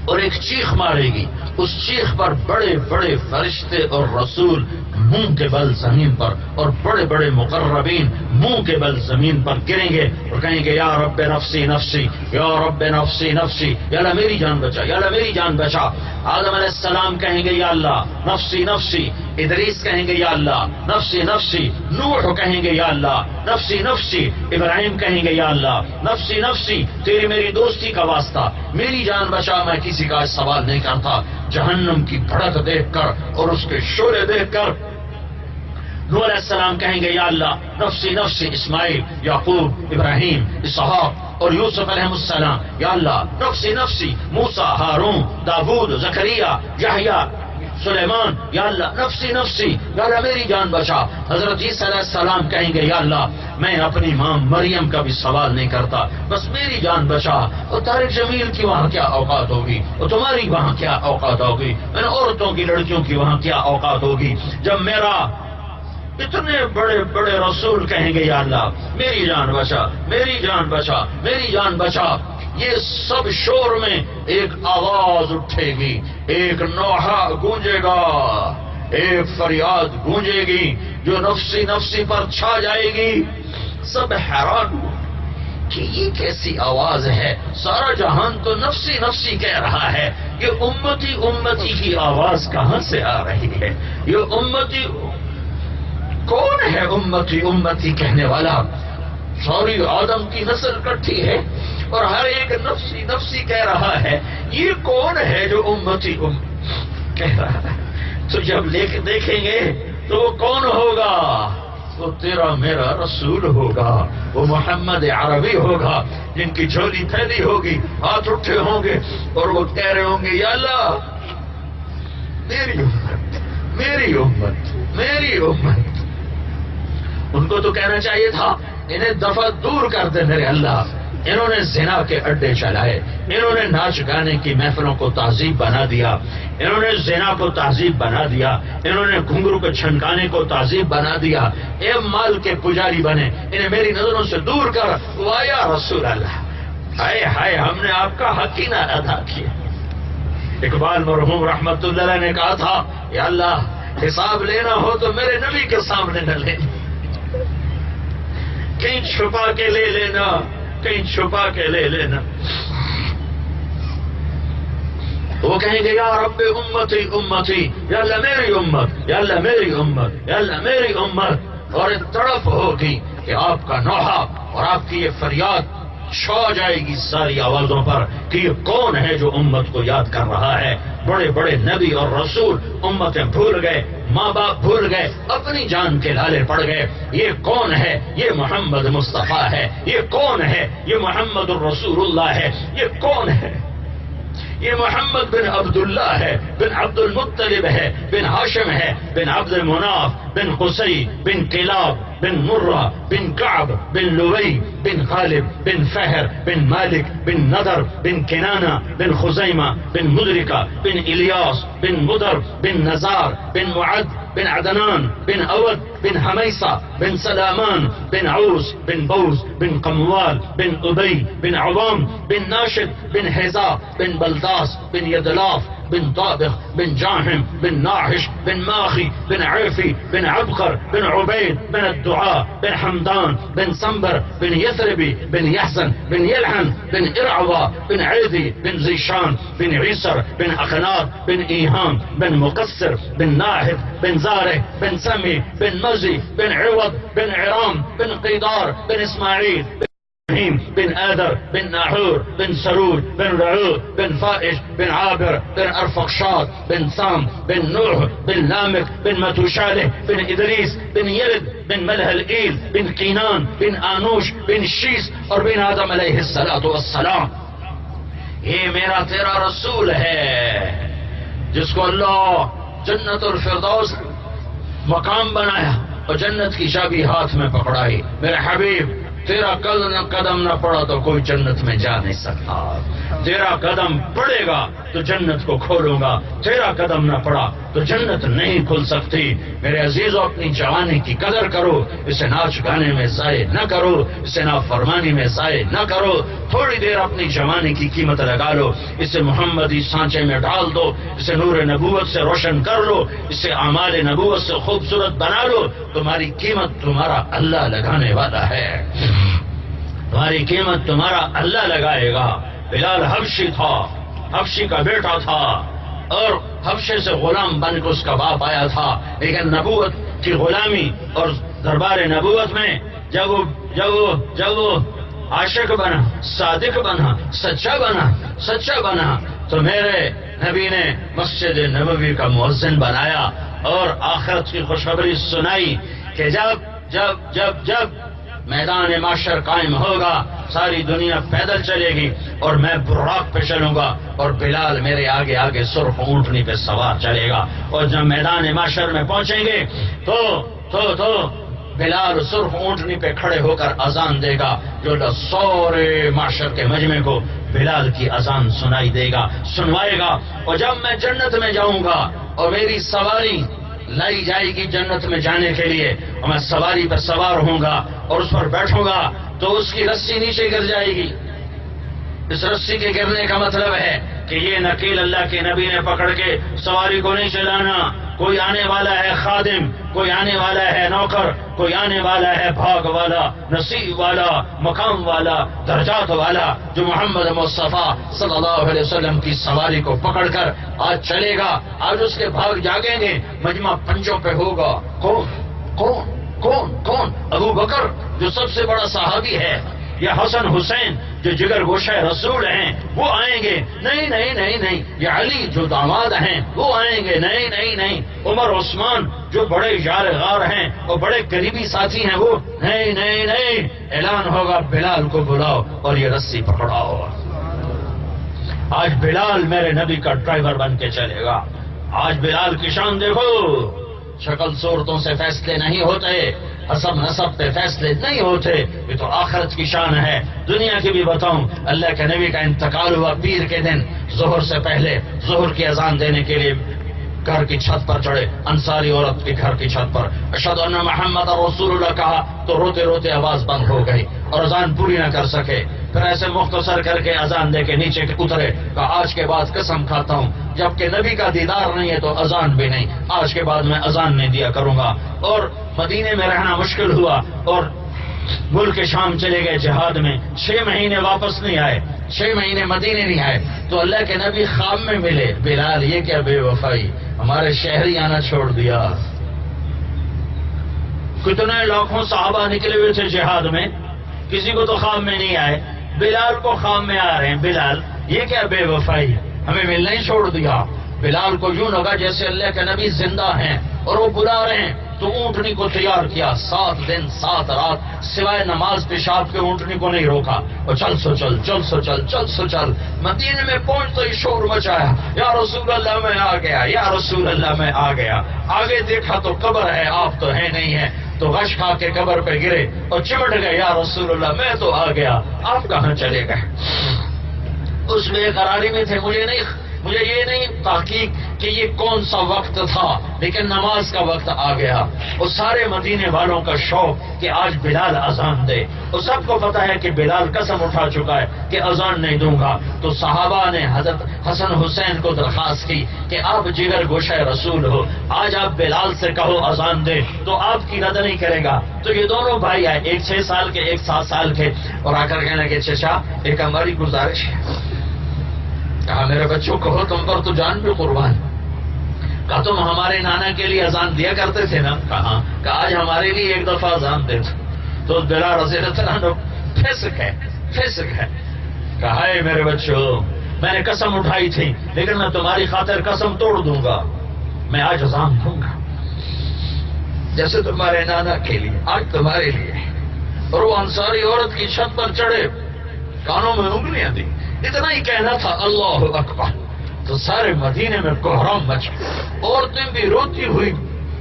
اور ایک چیخ مارے گی. اس چیخ پر بڑے بڑے فرشتے اور رسول منہ کے بل زمین پر اور بڑے بڑے مقربین منہ کے بل زمین پر گریں گے اور کہیں گے یا رب نفسی نفسی، یا رب نفسی نفسی، یا اللہ میری جان بچا، یا اللہ میری جان بچا. آدم علیہ السلام کہیں گے یا اللہ نفسی نفسی. ادریس کہیں گے یا اللہ نفسی نفسی. نوح کہیں گے یا اللہ نفسی نفسی. ابراہیم کہیں گے یا اللہ نفسی نفسی، تیری میری دوستی کا واسطہ میری جان بچا، میں کسی کا سوال نہیں کرتا. جہنم کی بھڑک دیکھ کر اور اس کے شعلے دیکھ کر نوح علیہ السلام کہیں گے یا اللہ نفسی نفسی. اسماعیل، یعقوب، ابراہیم، اسحاق اور یوسف علیہ السلام یا اللہ نفسی نفسی. موسیٰ، ہارون، داؤد، زکریا، یحییٰ، سلیمان یا اللہ نفسی نفسی، یا اللہ میری جان بچا. حضرت عیسیٰ علیہ السلام کہیں گے یا اللہ میں اپنی ماں مریم کا بھی سوال نہیں کرتا، بس میری جان بچا. اور طارق جمیل کی وہاں کیا اوقات ہوگی اور تمہاری وہاں کیا اوقات ہوگی، میں نے عورتوں کی لڑکیوں کی وہاں کیا اوقات ہوگی جب میرا اتنے بڑے بڑے رسول کہیں گے یا اللہ میری جان بچا، میری جان بچا، میری جان بچا. یہ سب شور میں ایک آواز اٹھے گی، ایک نوحہ گونجے گا، ایک فریاد گونجے گی جو نفسی نفسی پر چھا جائے گی. سب حیران ہو کہ یہ کیسی آواز ہے، سارا جہان تو نفسی نفسی کہہ رہا ہے، یہ امتی امتی کی آواز کہاں سے آ رہی ہے؟ یہ امتی کون ہے؟ امتی امتی کہنے والا ساری آدم کی نسل کٹھی ہے اور ہر ایک نفسی نفسی کہہ رہا ہے. یہ کون ہے جو امتی کہہ رہا ہے؟ تو جب دیکھیں گے تو وہ کون ہوگا؟ وہ تیرا میرا رسول ہوگا، وہ محمد عربی ہوگا، جن کی جھولی پھیلی ہوگی، ہاتھ اٹھے ہوں گے اور وہ کہہ رہے ہوں گے یا اللہ میری امت، میری امت، میری امت. ان کو تو کہنا چاہیے تھا انہیں دفعہ دور کر دے میرے اللہ. انہوں نے زنا کے اڈے چلائے، انہوں نے ناچ گانے کی محفلوں کو تہذیب بنا دیا، انہوں نے زنا کو تہذیب بنا دیا، انہوں نے گھنگرو کے چھنکانے کو تہذیب بنا دیا. اے مال کے پجاری بنے، انہیں میری نظروں سے دور کر. وایا رسول اللہ، ہائے ہائے ہم نے آپ کا حق ہی نہ ادا کیا. اقبال مرحوم رحمت اللہ علیہ نے کہا تھا یا اللہ حساب لینا ہو تو میرے نبی کے سامنے نہ لینا، کہیں چھپا کے لے لینا، کہیں چھپا کے لے لینا. وہ کہیں گے یا رب امتی امتی، یا اللہ میری امت، یا اللہ میری امت، یا اللہ میری امت. اور ایک تڑپ ہوگی، کہ آپ کا نوحہ اور آپ کی یہ فریاد چھا جائے گی ساری آوازوں پر کہ یہ کون ہے جو امت کو یاد کر رہا ہے. بڑے بڑے نبی اور رسول امتیں بھول گئے، ماں باپ بھول گئے، اپنی جان کے لالے پڑ گئے. یہ کون ہے؟ یہ محمد مصطفیٰ ہے. یہ کون ہے؟ یہ محمد الرسول اللہ ہے. یہ کون ہے؟ یہ محمد بن عبداللہ ہے، بن عبد المطلب ہے، بن ہاشم ہے، بن عبد مناف، بن قصی، بن کلاب، بن مرہ، بن کعب، بن لوی، بن غالب، بن فہر، بن مالک، بن نضر، بن کنانہ، بن خزیمہ، بن مدرکہ، بن الیاس، بن مدر، بن نزار، بن معد، بن عدنان، بن اود، بن حمیصہ، بن سلامان، بن عوس، بن بوز، بن قموال، بن ابی، بن عوام، بن ناشد، بن حذاء، بن بلداس، بن یدلاف، بن طابخ، بن جاحم، بن ناحش، بن ماخی، بن عرفی، بن عبقر، بن عبید، بن الدعاء، بن حمدان، بن سنبر، بن یثربی، بن یحزن، بن یلحن، بن ارعوا، بن عیدی، بن زیشان، بن عیسر، بن اخنات، بن ایہام، بن مقصر، بن ناحد، بن زارع، بن سمی، بن مزی، بن عوض، بن عرام، بن قیدار، بن اسماعیل، بن آدر، بن ناحور، بن سرود، بن رعود، بن فائش، بن عابر، بن ارفقشاد، بن سام، بن نوح، بن لامك، بن متوشالح، بن ادریس، بن یلد، بن ملہ الایل، بن قینان، بن آنوش، بن شیس اور بن آدم علیہ السلام. یہ میرا تیرا رسول ہے جس کو اللہ جنت الفردوس مقام بنایا اور جنت کی چابی ہاتھ میں پکڑائی. میرے حبیب تیرا قدم نہ پڑا تو کوئی جنت میں جا نہیں سکتا. تیرا قدم پڑے گا تو جنت کو کھولوں گا. تیرا قدم نہ پڑا تو جنت نہیں کھل سکتی. میرے عزیزو اپنی جوانی کی قدر کرو. اسے ناچ گانے میں ضائع نہ کرو. اسے نافرمانی میں ضائع نہ کرو. تھوڑی دیر اپنی جوانی کی قیمت لگا لو. اسے محمدی سانچے میں ڈال دو. اسے نور نبوت سے روشن کر لو. اسے اعمال نبوت سے خوبصورت بنا لو. تمہاری قیمت تمہارا اللہ لگانے والا ہے. تمہاری قیمت تمہارا اللہ لگائے گا. بلال حبشی تھا، حبشی کا بیٹا تھا اور حبشے سے غلام بن کے اس کا باپ آیا تھا. لیکن نبوت کی غلامی اور دربار نبوت میں جب وہ عاشق بنا، صادق بنا، سچا بنا تو میرے نبی نے مسجد نبوی کا مؤذن بنایا اور آخرت کی خوشخبری سنائی کہ جب میدان معاشر قائم ہوگا ساری دنیا پیدل چلے گی اور میں براق پہ چلوں گا اور بلال میرے آگے آگے سرخ اونٹنی پہ سوار چلے گا. اور جب میدان معاشر میں پہنچیں گے تو بلال سرخ اونٹنی پہ کھڑے ہو کر اذان دے گا جو سورے معاشر کے مجمع کو بلال کی اذان سنوائے گا. اور جب میں جنت میں جاؤں گا اور میری سواری لائی جائے گی جنت میں جانے کے لیے اور میں سواری پر سوار ہوں گا اور اس پر بیٹھوں گا تو اس کی رسی نیچے گر جائے گی. اس رسی کے گرنے کا مطلب ہے کہ یہ نکیل اللہ کے نبی نے پکڑ کے سواری کو نہیں چلانا. کوئی آنے والا ہے خادم، کوئی آنے والا ہے نوکر، کوئی آنے والا ہے بھاگ والا، نصیب والا، مقام والا، درجات والا جو محمد مصطفیٰ صلی اللہ علیہ وسلم کی سواری کو پکڑ کر آج چلے گا. آج اس کے بھاگ جاگیں گے، مجمع پنجوں پہ ہوگا. کون؟ ابو بکر جو سب سے بڑا صحابی ہے، یا حسن حسین جو جگر گوشہ رسول ہیں وہ آئیں گے. نہیں. یہ علی جو داماد ہیں وہ آئیں گے. نہیں. عمر عثمان جو بڑے یار غار ہیں اور بڑے قریبی ساتھی ہیں وہ نہیں. اعلان ہوگا بلال کو بلاؤ اور یہ رسی پکڑاؤ. آج بلال میرے نبی کا ڈرائیور بن کے چلے گا. آج بلال کی شان دیکھو. شکل صورتوں سے فیصلے نہیں ہوتے، حسب نسب پہ فیصلے نہیں ہوتے. یہ تو آخرت کی شان ہے. دنیا کی بھی بتاؤں، اللہ کے نبی کا انتقال ہوا پیر کے دن ظہر سے پہلے. ظہر کی اذان دینے کے لیے گھر کی چھت پر چڑھے، انصاری عورت کے گھر کی چھت پر اشہد ان محمد رسول اللہ کہا تو روتے روتے آواز بند ہو گئی اور اذان پوری نہ کر سکے. پھر ایسے مختصر کر کے اذان دے کے نیچے اترے. کہا آج کے بعد قسم کھاتا ہوں جبکہ نبی کا دیدار نہیں ہے تو اذان بھی نہیں. آج کے بعد میں اذان نہیں دیا کروں گا. اور مدینے میں رہنا مشکل ہوا اور ملک شام چلے گئے جہاد میں. 6 مہینے واپس نہیں آئے، 6 مہینے مدینے نہیں آئے. تو اللہ کے نبی خواب میں ملے. بلال یہ کیا بے وفائی، ہمارے شہری آنا چھوڑ دیا. کتنے لاکھوں صحابہ نکلے ہوئے تھے جہاد میں، کسی کو تو خواب میں نہیں آئے، بلال کو خواب میں آ رہے ہیں۔ بلال، یہ کیا بے وفائی، ہمیں ملنا ہی چھوڑ دیا۔ بلال کو یوں لگا جیسے اللہ کے نبی زندہ ہیں اور وہ بلا رہے ہیں، تو اونٹنی کو تیار کیا، 7 دن 7 رات سوائے نماز پیشاب کے اونٹنی کو نہیں روکا، اور چل سو چل، چل سو چل، چل سو چل۔ مدینے میں پہنچتے ہی شور مچایا، یا رسول اللہ میں آ گیا، یا رسول اللہ میں آ گیا۔ آگے دیکھا تو قبر ہے، آپ تو ہے نہیں ہے، تو غش کھا کے قبر پہ گرے اور چمٹ گئے، یا رسول اللہ میں تو آ گیا، آپ کہاں چلے گئے؟ اس میں ایک قراری میں تھے، مجھے یہ نہیں تحقیق کہ یہ کون سا وقت تھا، لیکن نماز کا وقت آ گیا۔ اور سارے مدینے والوں کا شوق کہ آج بلال اذان دے، اور سب کو پتا ہے کہ بلال قسم اٹھا چکا ہے کہ اذان نہیں دوں گا۔ تو صحابہ نے حضرت حسن حسین کو درخواست کی کہ آپ جگر گوشہ رسول ہو، آج آپ بلال سے کہو اذان دے، تو آپ کی رد نہیں کرے گا۔ تو یہ دونوں بھائی آئے، ایک 6 سال کے، ایک 7 سال کے، اور آ کر کہنے لگے چچا ایک ہماری گزارش ہے۔ کہا میرے بچوں کہو، تم پر تو جان بھی قربان۔ کہا تم ہمارے نانا کے لیے اذان دیا کرتے تھے نا؟ کہا آج ہمارے لیے ایک دفعہ اذان دے دو۔ تو بلال رضی اللہ عنہ فسق ہے۔ کہا ہے میرے بچوں، میں نے قسم اٹھائی تھی، لیکن میں تمہاری خاطر قسم توڑ دوں گا، میں آج اذان دوں گا جیسے تمہارے نانا کے لیے آج تمہارے لیے۔ اور وہ انصاری عورت کی چھت پر چڑھے، کانوں میں انگلیاں دی، اتنا ہی کہنا تھا اللہ اکبر، تو سارے مدینے میں کوہرام مچ گیا۔ عورتیں بھی روتی ہوئی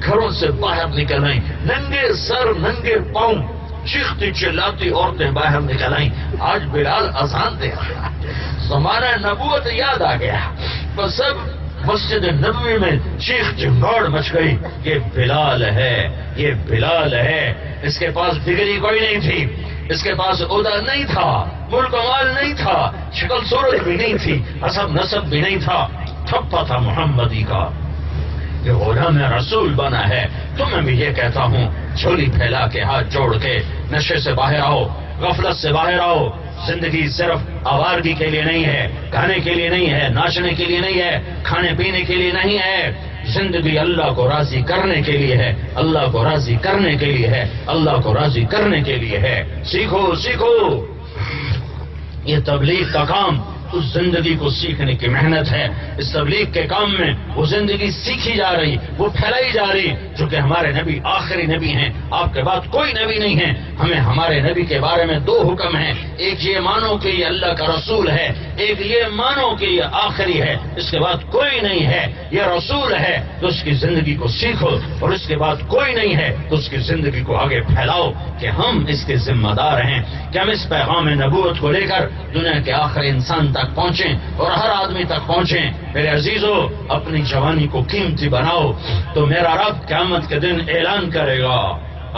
گھروں سے باہر نکل آئیں، ننگے سر ننگے پاؤں چیختی چلاتی عورتیں باہر نکل آئیں۔ آج بلال اذان دے رہا، زمانہ نبوت یاد آ گیا، بس سب مسجد نبوی میں چیخ چنگاڑ مچ گئی، یہ بلال ہے، یہ بلال ہے۔ اس کے پاس ڈگری کوئی نہیں تھی، اس کے پاس عہدہ نہیں تھا، ملک و مال نہیں تھا، شکل صورت بھی نہیں تھی، حسب نسب بھی نہیں تھا، ٹھپا تھا محمدی کا، یہ غلام رسول بنا ہے۔ تمہیں بھی یہ کہتا ہوں، جھولی پھیلا کے ہاتھ جوڑ کے نشے سے باہر آؤ، غفلت سے باہر آؤ۔ زندگی صرف آوارگی کے لیے نہیں ہے، کھانے کے لیے نہیں ہے، ناچنے کے لیے نہیں ہے، کھانے پینے کے لیے نہیں ہے، زندگی اللہ کو راضی کرنے کے لیے ہے، اللہ کو راضی کرنے کے لیے ہے، اللہ کو راضی کرنے کے لیے ہے۔ سیکھو سیکھو، یہ تبلیغ کا کام اس زندگی کو سیکھنے کی محنت ہے۔ اس تبلیغ کے کام میں وہ زندگی سیکھی جا رہی، وہ پھیلائی جا رہی، جو کہ ہمارے نبی آخری نبی ہیں، آپ کے بعد کوئی نبی نہیں ہے۔ ہمیں ہمارے نبی کے بارے میں 2 حکم ہیں، ایک یہ مانو کہ یہ اللہ کا رسول ہے، ایک یہ مانو کہ یہ آخری ہے، اس کے بعد کوئی نہیں ہے، یہ رسول ہے تو اس کی زندگی کو سیکھو، اور اس کے بعد کوئی نہیں ہے تو اس کی زندگی کو آگے پھیلاؤ کہ ہم اس کے ذمہ دار ہیں، کہ ہم اس پیغام نبوت کو لے کر دنیا کے آخری انسان تک پہنچیں اور ہر آدمی تک پہنچیں۔ میرے عزیزو، اپنی جوانی کو قیمتی بناؤ تو میرا رب قیامت کے دن اعلان کرے گا،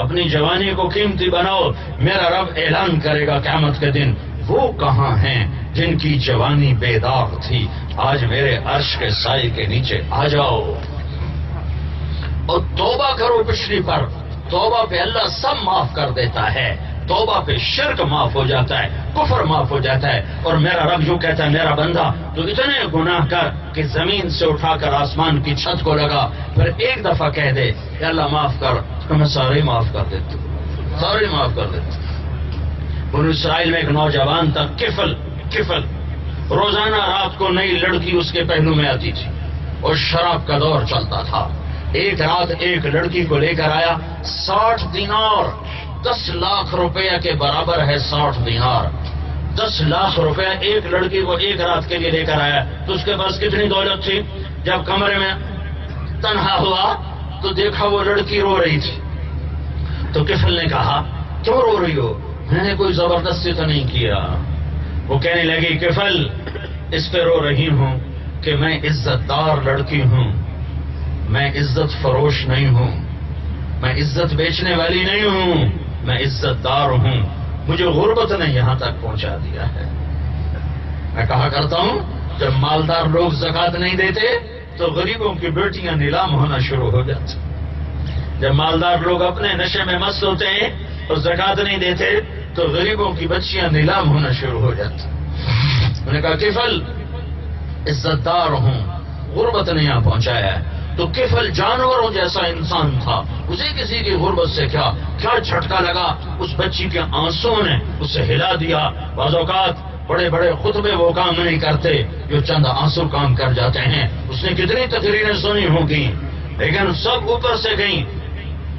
اپنی جوانی کو قیمتی بناؤ، میرا رب اعلان کرے گا قیامت کے دن، وہ کہاں ہیں جن کی جوانی بے داغ تھی، آج میرے عرش کے سائے کے نیچے آ جاؤ اور توبہ کرو پچھلی پر۔ توبہ پہ اللہ سب معاف کر دیتا ہے، توبہ پہ شرک معاف ہو جاتا ہے، کفر معاف ہو جاتا ہے۔ اور میرا رب جو کہتا ہے، میرا بندہ تو اتنے گناہ کر کہ زمین سے اٹھا کر آسمان کی چھت کو لگا، پھر ایک دفعہ کہہ دے کہ اللہ معاف کر، تو میں سارے معاف کر دیتا ہوں، سارے معاف کر دیتا ہوں۔ بنو اسرائیل میں ایک نوجوان تھا، کفل، روزانہ رات کو نئی لڑکی اس کے پہلو میں آتی تھی اور شراب کا دور چلتا تھا۔ ایک رات ایک لڑکی کو لے کر آیا، 60 دینار، 10 لاکھ روپیہ کے برابر ہے 60 دینار، 10 لاکھ روپیہ ایک لڑکی کو ایک رات کے لیے لے کر آیا۔ تو اس کے پاس کتنی دولت تھی؟ جب کمرے میں تنہا ہوا تو دیکھا وہ لڑکی رو رہی تھی، تو کفل نے کہا کیوں رو رہی ہو؟ میں نے کوئی زبردستی تو نہیں کیا۔ وہ کہنے لگی کفل، اس پہ رو رہی ہوں کہ میں عزت دار لڑکی ہوں، میں عزت فروش نہیں ہوں، میں عزت بیچنے والی نہیں ہوں، میں عزت دار ہوں، مجھے غربت نے یہاں تک پہنچا دیا ہے۔ میں کہا کرتا ہوں، جب مالدار لوگ زکوٰۃ نہیں دیتے تو غریبوں کی بیٹیاں نیلام ہونا شروع ہو جاتی۔ جب مالدار لوگ اپنے نشے میں مست ہوتے ہیں اور زکوٰۃ نہیں دیتے تو غریبوں کی بچیاں نیلام ہونا شروع ہو جاتی۔ میں نے کہا کفل، عزت دار ہوں، غربت نے یہاں پہنچایا ہے۔ تو کفل جانوروں جیسا انسان تھا، اسے کسی کی غربت سے کیا جھٹکا لگا، اس بچی کے آنسوں نے اسے ہلا دیا۔ بعض اوقات بڑے بڑے خطبے وہ کام نہیں کرتے جو چند آنسو کام کر جاتے ہیں۔ اس نے کتنی تقریریں سنی ہوں گی لیکن سب اوپر سے گئیں،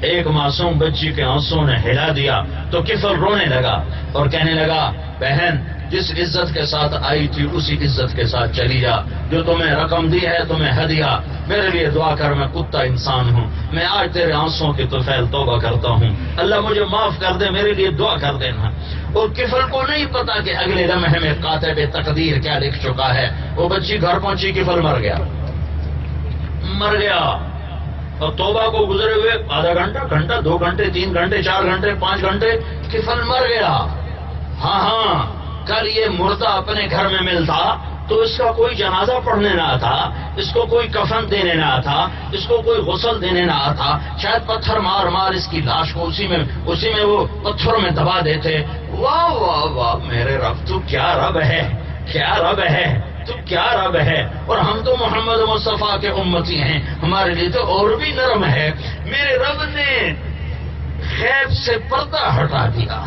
ایک معصوم بچی کے آنسوں نے ہلا دیا تو کفل رونے لگا اور کہنے لگا، بہن جس عزت کے ساتھ آئی تھی اسی عزت کے ساتھ چلی جا، جو تمہیں رقم دی ہے تمہیں ہدیہ، میرے لیے دعا کر، میں کتا انسان ہوں، میں آج تیرے آنسوں کی طفیل توبہ کرتا ہوں، اللہ مجھے معاف کر دے، میرے لیے دعا کر دینا۔ اور کفل کو نہیں پتا کہ اگلے لمحے میں کاتب تقدیر کیا لکھ چکا ہے۔ وہ بچی گھر پہنچی، کفل مر گیا اور توبہ کو گزرے ہوئے آدھا گھنٹہ 2 گھنٹے 3 گھنٹے 4 گھنٹے 5 گھنٹے کفل مر گیا۔ ہاں کل یہ مردہ اپنے گھر میں ملتا تو اس کا کوئی جنازہ پڑھنے نہ آتا، اس کو کوئی کفن دینے نہ آتا، اس کو کوئی غسل دینے نہ آتا، شاید پتھر مار اس کی لاش کو اسی میں وہ پتھروں میں دبا دیتے۔ واہ واہ واہ میرے رب، تو کیا رب ہے، کیا رب ہے، تو کیا رب ہے۔ اور ہم تو محمد مصطفیٰ کے امتی ہیں، ہمارے لیے تو اور بھی نرم ہے۔ میرے رب نے غیب سے پردہ ہٹا دیا،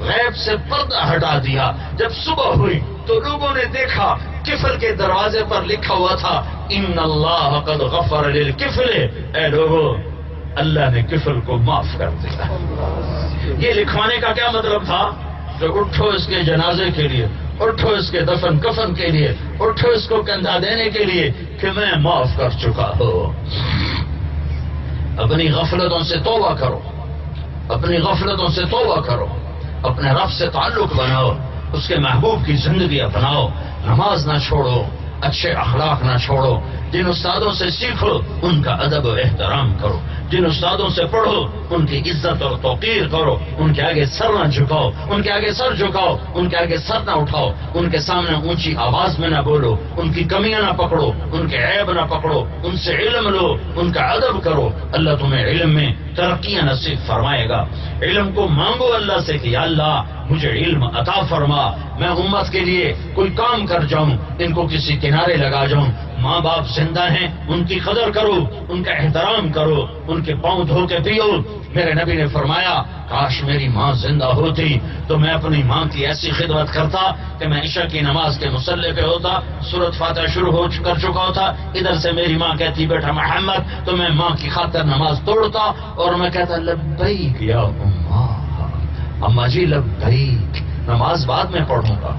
غیب سے پردہ ہٹا دیا۔ جب صبح ہوئی تو لوگوں نے دیکھا کفل کے دروازے پر لکھا ہوا تھا، ان اللہ قد غفر للکفل، اے لوگوں اللہ نے کفل کو معاف کر دیا۔ یہ لکھوانے کا کیا مطلب تھا؟ کہ اٹھو اس کے جنازے کے لیے، اٹھو اس کے دفن کفن کے لیے، اٹھو اس کو کندھا دینے کے لیے کہ میں معاف کر چکا ہوں۔ اپنی غفلتوں سے توبہ کرو، اپنی غفلتوں سے توبہ کرو، اپنے رب سے تعلق بناؤ، اس کے محبوب کی زندگی اپناؤ، نماز نہ چھوڑو، اچھے اخلاق نہ چھوڑو، جن استادوں سے سیکھو ان کا ادب و احترام کرو، جن استادوں سے پڑھو ان کی عزت اور توقیر کرو، ان کے آگے سر نہ جھکاؤ، ان کے آگے سر جھکاؤ، ان کے آگے سر نہ اٹھاؤ، ان کے سامنے اونچی آواز میں نہ بولو، ان کی کمیاں نہ پکڑو، ان کے عیب نہ پکڑو، ان سے علم لو، ان کا ادب کرو۔ اللہ تمہیں علم میں ترقیاں نصیب فرمائے گا۔ علم کو مانگو اللہ سے کہ یا اللہ مجھے علم عطا فرما، میں امت کے لیے کوئی کام کر جاؤں، ان کو کسی کنارے لگا جاؤں۔ ماں باپ زندہ ہیں ان کی قدر کرو، ان کا احترام کرو، ان کے پاؤں دھو کے پیو۔ میرے نبی نے فرمایا کاش میری ماں زندہ ہوتی تو میں اپنی ماں کی ایسی خدمت کرتا کہ میں عشاء کی نماز کے مصلی پہ ہوتا، سورۃ فاتحہ شروع کر چکا ہوتا، ادھر سے میری ماں کہتی بیٹا محمد، تو میں ماں کی خاطر نماز توڑتا اور میں کہتا لبیک یا اماں جی لبیک، نماز بعد میں پڑھوں گا۔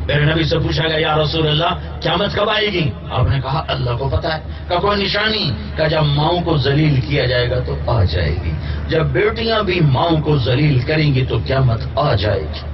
میرے نبی سے پوچھا گیا یا رسول اللہ قیامت کب آئے گی؟ آپ نے کہا اللہ کو پتا ہے۔ کا کوئی نشانی؟ کہ جب ماؤں کو ذلیل کیا جائے گا تو آ جائے گی، جب بیٹیاں بھی ماؤں کو ذلیل کریں گی تو قیامت آ جائے گی۔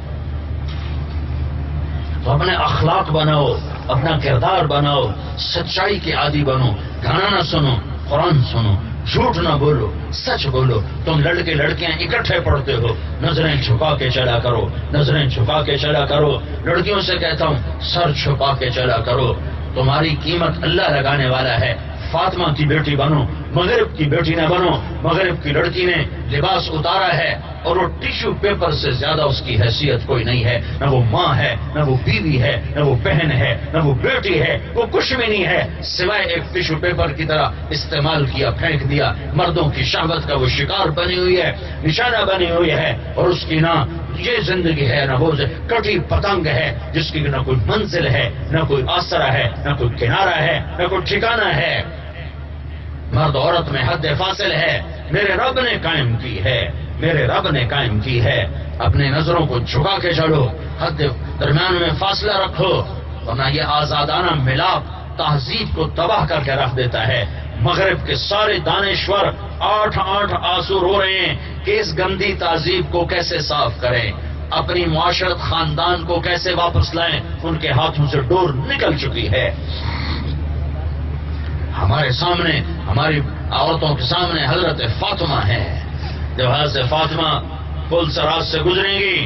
تو اپنے اخلاق بناؤ، اپنا کردار بناؤ، سچائی کے عادی بنو، گانا نہ سنو، قرآن سنو، جھوٹ نہ بولو، سچ بولو۔ تم لڑکے لڑکیاں اکٹھے پڑھتے ہو، نظریں چھپا کے چلا کرو، نظریں چھپا کے چلا کرو۔ لڑکیوں سے کہتا ہوں سر چھپا کے چلا کرو، تمہاری قیمت اللہ لگانے والا ہے۔ فاطمہ کی بیٹی بنو، مغرب کی بیٹی نہ بنو۔ مغرب کی لڑکی نے لباس اتارا ہے اور وہ ٹیشو پیپر سے زیادہ اس کی حیثیت کوئی نہیں ہے، نہ وہ ماں ہے، نہ وہ بیوی ہے، نہ وہ بہن ہے، نہ وہ بیٹی ہے، وہ کچھ بھی نہیں ہے سوائے ایک ٹیشو پیپر کی طرح استعمال کیا، پھینک دیا۔ مردوں کی شہوت کا وہ شکار بنی ہوئی ہے، نشانہ بنی ہوئی ہے، اور اس کی نہ یہ زندگی ہے نہ وہ کٹی پتنگ ہے جس کی نہ کوئی منزل ہے، نہ کوئی آسرا ہے، نہ کوئی کنارہ ہے، نہ کوئی ٹھکانہ ہے۔ مرد عورت میں حد فاصل ہے، میرے رب نے قائم کی ہے، میرے رب نے قائم کی ہے۔ اپنے نظروں کو جھکا کے چلو، حد درمیان میں فاصلہ رکھو، ورنہ یہ آزادانہ ملاپ تہذیب کو تباہ کر کے رکھ دیتا ہے۔ مغرب کے سارے دانشور 8 آنسو رو رہے ہیں کہ اس گندی تہذیب کو کیسے صاف کریں، اپنی معاشرت خاندان کو کیسے واپس لائیں، ان کے ہاتھوں سے ڈور نکل چکی ہے۔ ہمارے سامنے، ہماری عورتوں کے سامنے حضرت فاطمہ ہے۔ جب حضرت فاطمہ پل سرات سے گزریں گی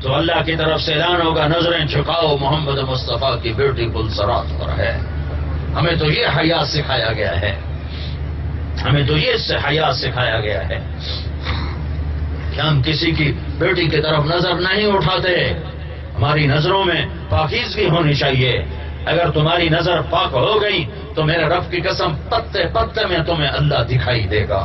تو اللہ کی طرف سے اعلان ہوگا نظریں جھکاؤ، محمد مصطفیٰ کی بیٹی پل سرات پر ہے۔ ہمیں تو یہ حیا سکھایا گیا ہے، ہمیں تو یہ حیا سکھایا گیا ہے کہ ہم کسی کی بیٹی کی طرف نظر نہیں اٹھاتے۔ ہماری نظروں میں پاکیزگی ہونی چاہیے، اگر تمہاری نظر پاک ہو گئی تو میرے رب کی قسم پتے پتے میں تمہیں اللہ دکھائی دے گا،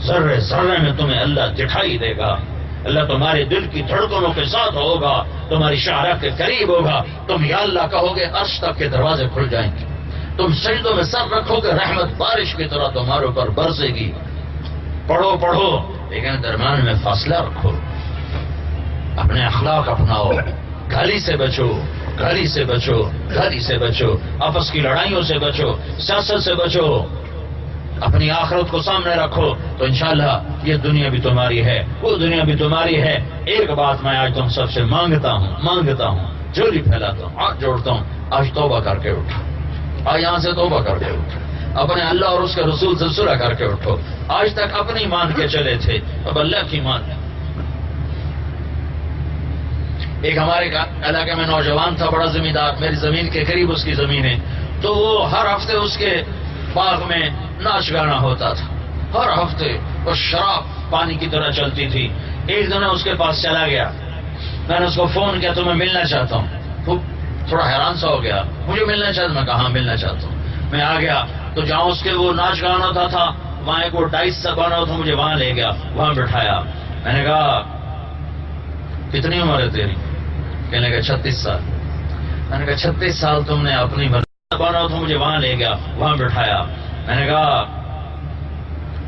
ذرے ذرے میں تمہیں اللہ دکھائی دے گا۔ اللہ تمہارے دل کی دھڑکنوں کے ساتھ ہوگا، تمہاری شاہراہ کے قریب ہوگا، تم یا اللہ کہو گے عرش تک کے دروازے کھل جائیں گے، تم سجدوں میں سر رکھو گے، رحمت بارش کی طرح تمہارے اوپر برسے گی۔ پڑھو پڑھو لیکن درمیان میں فاصلہ رکھو، اپنے اخلاق اپناؤ، گالی سے بچو، گالی سے بچو، گالی سے بچو، آپس کی لڑائیوں سے بچو، سیاست سے بچو، اپنی آخرت کو سامنے رکھو تو انشاءاللہ یہ دنیا بھی تمہاری ہے، وہ دنیا بھی تمہاری ہے۔ ایک بات میں آج تم سب سے مانگتا ہوں، جولی پھیلاتا ہوں، ہاتھ جوڑتا ہوں، آج توبہ کر کے اٹھو، آج یہاں سے توبہ کر کے اٹھو، اپنے اللہ اور اس کے رسول سے صلح کر کے اٹھو۔ آج تک اپنی مان کے چلے تھے، اب اللہ کی مان۔ ایک ہمارے علاقے میں نوجوان تھا، بڑا زمیندار، میری زمین کے قریب اس کی زمین ہے، تو وہ ہر ہفتے اس کے باغ میں ناچ گانا ہوتا تھا، ہر ہفتے، اور شراب پانی کی طرح چلتی تھی۔ ایک دن اس کے پاس چلا گیا، میں نے اس کو فون کیا، تو میں ملنا چاہتا ہوں۔ وہ تھوڑا حیران سا ہو گیا، مجھے ملنا چاہتا ہوں؟ میں کہا ہاں ملنا چاہتا ہوں۔ میں آ گیا تو جہاں اس کے وہ ناچ گانا ہوتا تھا وہاں ایک وہ ڈائس سا بنا ہوا تھا، مجھے وہاں لے گیا، وہاں بٹھایا۔ میں نے کہا کتنی عمر ہے تیری؟ کہنے لگا 36 سال۔ میں نے کہا 36 سال تم نے اپنی بنا ہوا تھا، مجھے وہاں لے گیا، وہاں بٹھایا۔ میں نے کہا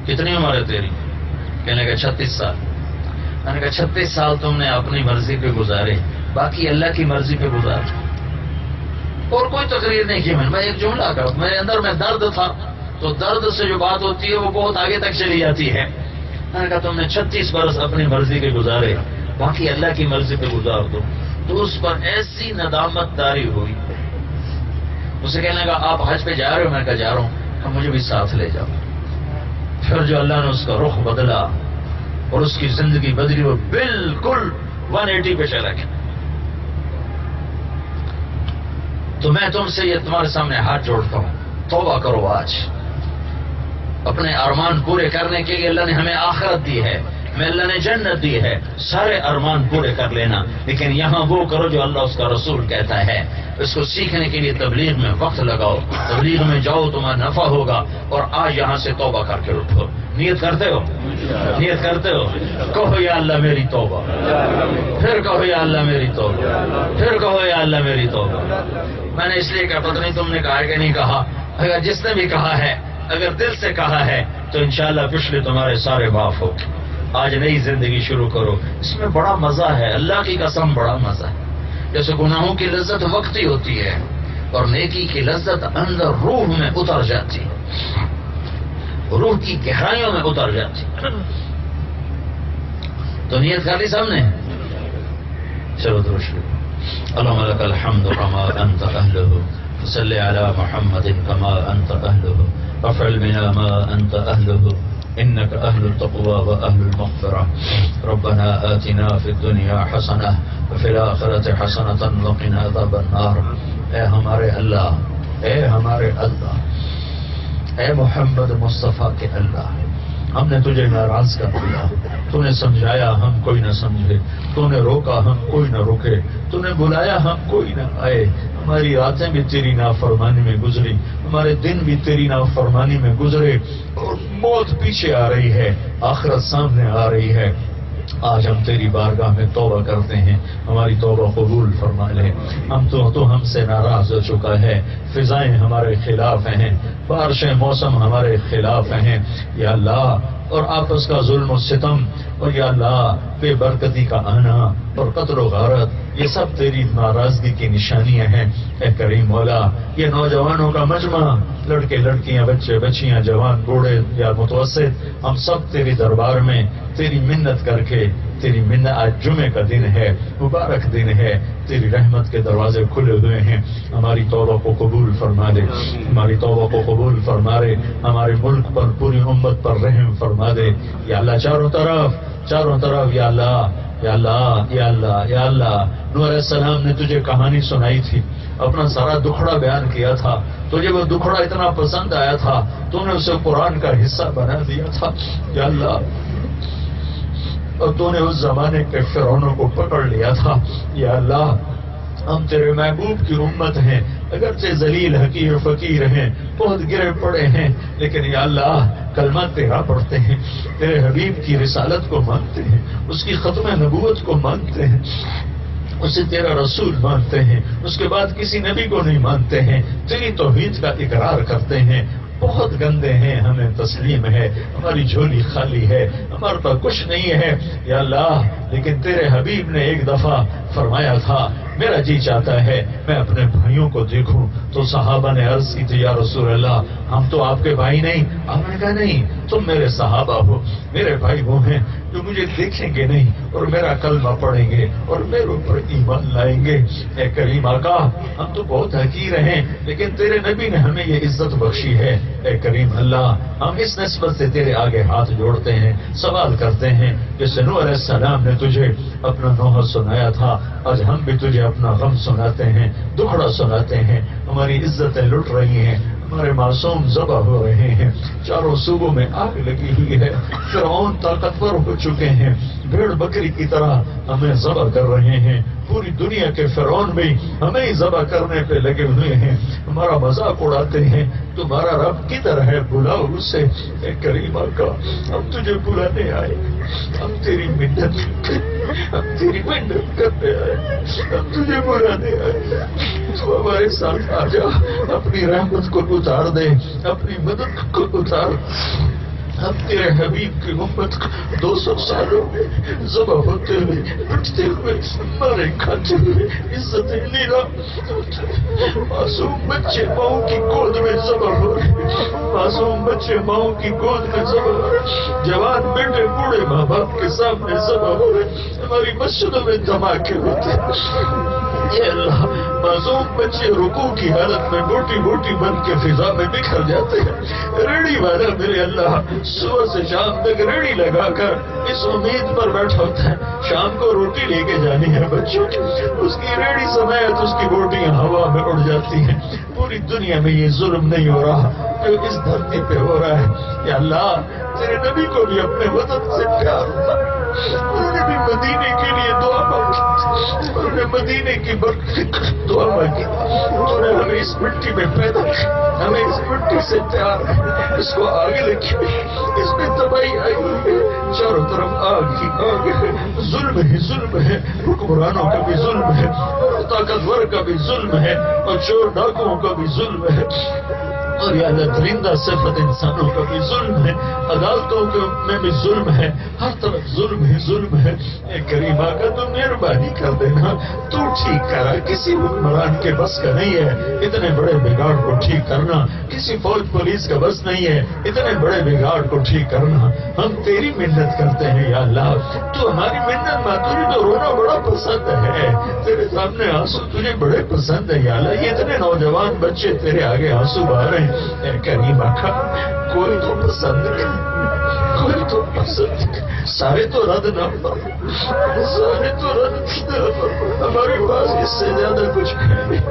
کتنی عمر ہے تیری؟ کہنے لگا 36 سال۔ میں نے کہا 36 سال تم نے اپنی مرضی پہ گزارے، باقی اللہ کی مرضی پہ گزارے۔ اور کوئی تقریر نہیں کی میں ایک جملہ کا، میرے اندر میں درد تھا، تو درد سے جو بات ہوتی ہے وہ بہت آگے تک چلی جاتی ہے۔ میں نے کہا تم نے 36 برس اپنی مرضی کے گزارے، باقی اللہ کی مرضی پہ گزار دو۔ تو اس پر ایسی ندامت طاری ہوئی، اسے کہنے لگا آپ حج پہ جا رہے ہو؟ میں نے کہا جا رہا ہوں۔ کہ مجھے بھی ساتھ لے جاؤ۔ پھر جو اللہ نے اس کا رخ بدلا اور اس کی زندگی بدلی، وہ بالکل 180 پہ چلا گیا۔ تو میں تم سے یہ تمہارے سامنے ہاتھ جوڑتا ہوں، توبہ کرو آج۔ اپنے ارمان پورے کرنے کے لیے اللہ نے ہمیں آخرت دی ہے، ہمیں اللہ نے جنت دی ہے، سارے ارمان پورے کر لینا، لیکن یہاں وہ کرو جو اللہ اس کا رسول کہتا ہے۔ اس کو سیکھنے کے لیے تبلیغ میں وقت لگاؤ، تبلیغ میں جاؤ، تمہارا نفع ہوگا۔ اور آج یہاں سے توبہ کر کے اٹھو۔ نیت کرتے ہو؟ نیت کرتے ہو؟ کہو یا اللہ میری توبہ، پھر کہو یا اللہ میری توبہ، پھر کہو یا اللہ میری توبہ۔ میں نے اس لیے کہا پتہ نہیں تم نے کہا ہے کہ نہیں کہا، اگر جس نے بھی کہا ہے، اگر دل سے کہا ہے تو انشاءاللہ پچھلے تمہارے سارے معاف ہو۔ آج نئی زندگی شروع کرو، اس میں بڑا مزہ ہے، اللہ کی قسم بڑا مزہ ہے۔ جیسے گناہوں کی لذت وقتی ہوتی ہے اور نیکی کی لذت اندر روح میں اتر جاتی ہے، روح کی گہرائیوں میں اتر جاتی ہے۔ تو نیت کر لی سب نے؟ چلو درود اللہم لک الحمد کما انت اہلہ، صلی علی محمد کما انت اہلہ، افعل بنا ما انت اہلہ، انك اهل التقوى واهل المغفرة، ربنا آتنا في الدنيا حسنة وفي الآخرة حسنة وقنا عذاب النار۔ اے ہمارے اللہ، اے ہمارے اللہ، اے محمد مصطفیٰ کے اللہ، ہم نے تجھے ناراض کر دیا، تو نے سمجھایا ہم کوئی نہ سمجھے، تو نے روکا ہم کوئی نہ روکے، تو نے بلایا ہم کوئی نہ آئے۔ ہماری راتیں بھی تیری نافرمانی میں گزری، ہمارے دن بھی تیری نافرمانی میں گزرے، اور موت پیچھے آ رہی ہے، آخرت سامنے آ رہی ہے۔ آج ہم تیری بارگاہ میں توبہ کرتے ہیں، ہماری توبہ قبول فرما لے۔ تو ہم سے ناراض ہو چکا ہے، فضائیں ہمارے خلاف ہیں، بارشیں موسم ہمارے خلاف ہیں یا اللہ، اور آپس کا ظلم و ستم، اور یا اللہ بے برکتی کا آنا اور قتل و غارت، یہ سب تیری ناراضگی کی نشانیاں ہیں۔ اے کریم مولا، یہ نوجوانوں کا مجمع، لڑکے لڑکیاں، بچے بچیاں، جوان بوڑھے یا متوسط، ہم سب تیری دربار میں تیری منت کر کے، تیری منت، آج جمعے کا دن ہے، مبارک دن ہے، تیری رحمت کے دروازے کھلے ہوئے ہیں، ہماری توبہ کو قبول فرما دے، ہماری توبہ کو قبول فرما دے، ہمارے ملک پر، پوری امت پر رحم فرما دے یا اللہ۔ چاروں طرف یا اللہ، یا اللہ، یا اللہ، یا اللہ۔ نوح علیہ السلام نے تجھے کہانی سنائی تھی، اپنا سارا دکھڑا بیان کیا تھا، تجھے وہ دکھڑا اتنا پسند آیا تھا، تو نے اسے قرآن کا حصہ بنا دیا تھا یا اللہ، اور تو نے اس زمانے کے فرعونوں کو پکڑ لیا تھا یا اللہ۔ ہم تیرے محبوب کی امت ہیں، اگرچہ ذلیل حقیر فقیر ہیں، بہت گرے پڑے ہیں، لیکن یا اللہ کلمہ تیرا پڑھتے ہیں، تیرے حبیب کی رسالت کو مانتے ہیں، اس کی ختم نبوت کو مانتے ہیں، اسے تیرا رسول مانتے ہیں، اس کے بعد کسی نبی کو نہیں مانتے ہیں، تیری توحید کا اقرار کرتے ہیں۔ بہت گندے ہیں، ہمیں تسلیم ہے، ہماری جھولی خالی ہے، ہمارے پاس کچھ نہیں ہے یا اللہ، لیکن تیرے حبیب نے ایک دفعہ فرمایا تھا میرا جی چاہتا ہے میں اپنے بھائیوں کو دیکھوں، تو صحابہ نے عرض کی تھی یا رسول اللہ ہم تو آپ کے بھائی نہیں۔ آپ نے کہا نہیں، تم میرے صحابہ ہو، میرے بھائی وہ ہیں جو مجھے دیکھیں گے نہیں اور میرا کلمہ پڑھیں گے اور میرے اوپر ایمان لائیں گے۔ اے کریم آقا ہم تو بہت حقیر ہیں، لیکن تیرے نبی نے ہمیں یہ عزت بخشی ہے۔ اے کریم اللہ ہم اس نسبت سے تیرے آگے ہاتھ جوڑتے ہیں، سوال کرتے ہیں جیسے نوح علیہ السلام نے تجھے اپنا نوحہ سنایا تھا، آج ہم بھی تجھے اپنا غم سناتے ہیں، دکھڑا سناتے ہیں، ہماری عزتیں لٹ رہی ہیں، ہمارے معصوم ذبح ہو رہے ہیں، چاروں صوبوں میں آگ لگی ہوئی ہے، فرعون طاقتور ہو چکے ہیں، بھیڑ بکری کی طرح ہمیں ذبح کر رہے ہیں، پوری دنیا کے فرعون بھی ہمیں ذبح کرنے پہ لگے ہوئے ہیں، ہمارا مذاق اڑاتے ہیں۔ تمہارا رب کدھر ہے؟ بلاؤ اسے۔ اے کریم آقا ہم تجھے بلانے آئے، ہم تیری منت کرنے آئے، ہم تجھے بلانے آئے، تو ہمارے ساتھ آ جا، اپنی رحمت کو اتار دے، اپنی مدد کو اتار۔ ہم تیرے حبیب کی امت 200 سالوں میں ذبح ہوتے ہوئے، پٹتے ہوئے، مارے کھاتے ہوئے، عزتیں لینا، معصوم بچے ماؤں کی گود میں ذبح ہو رہے، معصوم بچے ماؤں کی گود میں ذبح ہو رہے، جوان بیٹے بوڑھے ماں باپ کے سامنے ذبح ہو رہے، ہماری مسجدوں میں دھماکے ہوتے ہیں۔ اے اللہ معصوم بچے رکوع کی حالت میں بوٹی بوٹی بن کے فضا میں بکھر جاتے ہیں۔ ریڑھی والا میرے اللہ صبح سے شام تک ریڑھی لگا کر اس امید پر بیٹھا ہوتا ہے شام کو روٹی لے کے جانی ہے بچوں کی، اس کی ریڑھی سمیت اس کی بوٹیاں ہوا میں اڑ جاتی ہیں۔ پوری دنیا میں یہ ظلم نہیں ہو رہا جو اس دھرتی پہ ہو رہا ہے۔ یا اللہ تیرے نبی کو بھی اپنے وطن سے پیار تھا، انہوں نے بھی مدینے کے لیے دعا مانگی، انہوں نے مدینے کی برکت دعا مانگی، تو نے ہمیں اس مٹی میں پیدا کیا، ہمیں اس مٹی سے پیار ہے، اس کو آگے لکھی، اس میں تباہی آئی ہوئی ہے، چاروں طرف آگ ہی آگ ہے، ظلم ہی ظلم ہے، حکمرانوں کا بھی ظلم ہے، طاقتور کا بھی ظلم ہے، اور چور ڈاکوؤں کا بھی ظلم ہے، اور یا اللہ درندہ صفت انسانوں کا بھی ظلم ہے، عدالتوں میں بھی ظلم ہے، ہر طرف ظلم ہی ظلم ہے۔ اے کریم آقا تو مہربانی کر دینا، تو ٹھیک کرا، کسی حکمران کے بس کا نہیں ہے اتنے بڑے بگاڑ کو ٹھیک کرنا، کسی فوج پولیس کا بس نہیں ہے اتنے بڑے بگاڑ کو ٹھیک کرنا، ہم تیری منت کرتے ہیں یا اللہ، تو ہماری منت ماں، تجھے تو رونا بڑا پسند ہے، تیرے سامنے آنسو تجھے بڑے پسند ہے یا اللہ، یہ اتنے نوجوان بچے تیرے آگے آنسو بہا رہے ہیں۔ اے کریم آقا کوئی تو پسند نہیں، کوئی تو پسند نہیں، سارے تو رد نہ پر، سارے تو رد نہ پر، ہمارے پاس اس سے زیادہ کچھ نہیں،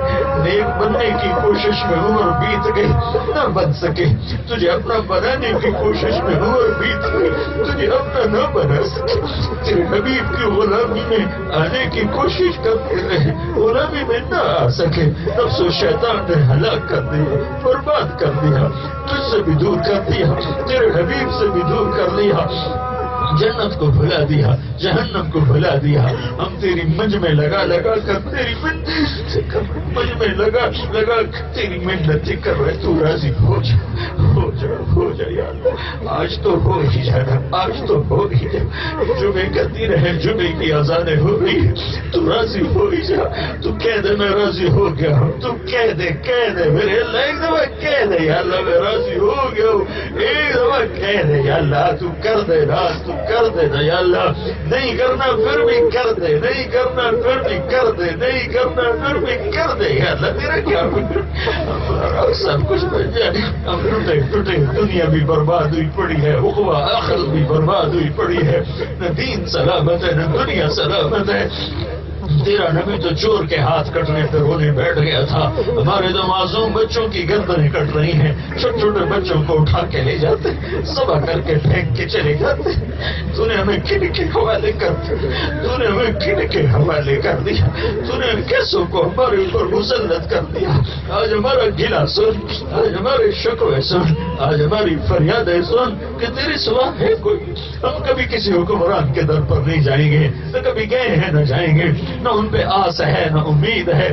نیک بننے کی کوشش میں عمر بیت گئی نہ بن سکے، تجھے اپنا بنانے کی کوشش میں عمر بیت گئی تجھے اپنا نہ بنا سکے، تیرے حبیب کی غلامی میں آنے کی کوشش کرتے رہے، غلامی میں نہ آ سکے، نفس و شیطان نے ہلاک کر دیا، برباد کر دیا، تجھ سے بھی دور کر دیا، تیرے حبیب سے بھی دور کر دیا، جنت کو بھلا دیا، جہنم کو بھلا دیا، ہم تیری منج میں لگا لگا کر تیری منج میں لگا لگا کر تیری محنت کر رہے، تو راضی ہو جا، ہو جا، ہو جا یا اللہ، آج تو ہو ہی جانا، آج تو ہو ہی جا، جمعے کا دن ہے، جمعے کی اذانیں ہو رہی ہے، تو راضی ہو ہی جا، تو کہہ دے میں راضی ہو گیا ہوں، تو کہہ دے میرے اللہ، ایک دفعہ کہہ دے یا اللہ میں راضی ہو گیا ہوں، ایک دفعہ کہہ دے یا اللہ، تو کر دے راز، تو کر دے نا یا اللہ، نہیں کرنا پھر بھی کر دے، نہیں کرنا پھر بھی کر دے، نہیں کرنا پھر بھی کر دے یا اللہ، تیرا کیا ہمارا سب کچھ بن جائے، ہم ٹوٹے دنیا بھی برباد ہوئی پڑی ہے، اخوہ آخرت بھی برباد ہوئی پڑی ہے، نہ دین سلامت ہے نہ دنیا سلامت ہے، تیرا نبی تو چور کے ہاتھ کٹنے پہ رونے بیٹھ گیا تھا. ہمارے تو معصوم بچوں کی گردنیں کٹ رہی ہیں, چھوٹے چھوٹے بچوں کو اٹھا کے لے جاتے, ذبح کر کے پھینک کے چلے جاتے. تو نے ہمیں کن کے حوالے کر دیا, تو نے کیسوں کو ہمارے اوپر مسلط کر دیا. آج ہمارا گلا سن, آج ہمارے شکوے سن, آج ہماری فریادیں سن کہ تیرے سوا ہے کوئی. ہم کبھی کسی حکمران کے در پر نہیں جائیں گے, نہ کبھی گئے ہیں نہ جائیں گے, نہ ان پہ آس ہے نہ امید ہے.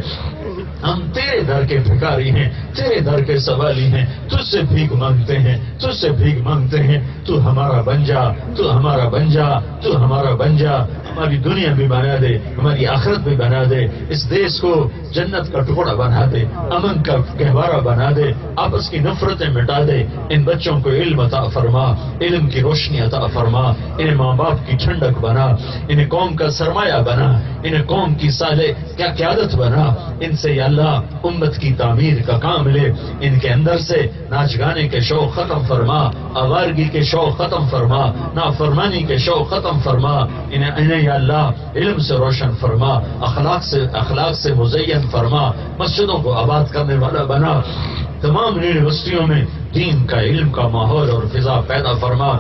ہم تیرے در کے بھکاری ہیں, تیرے در کے سوالی ہیں, تجھ سے بھیک مانگتے ہیں, تجھ سے بھیک مانگتے ہیں. تو ہمارا بن جا, تو ہمارا بن جا, تو ہمارا بن جا. ہماری دنیا بھی بنا دے, ہماری آخرت بھی بنا دے. اس دیش کو جنت کا ٹکڑا بنا دے, امن کا گہوارہ بنا دے, آپس کی نفرتیں مٹا دے. ان بچوں کو علم عطا فرما, علم کی روشنی عطا فرما. انہیں ماں باپ کی ٹھنڈک بنا, انہیں قوم کا سرمایہ بنا, انہیں قوم کی کیا قیادت بنا. ان سے یا اللہ امت کی تعمیر کا کام لے. ان کے اندر سے ناچ گانے کے شوق ختم فرما, آوارگی کے شوق ختم فرما, نافرمانی کے شوق ختم فرما. انہیں یا اللہ علم سے روشن فرما, اخلاق سے مزین فرما. مسجدوں کو آباد کرنے والا بنا. تمام یونیورسٹیوں میں دین کا, علم کا ماحول اور فضا پیدا فرما.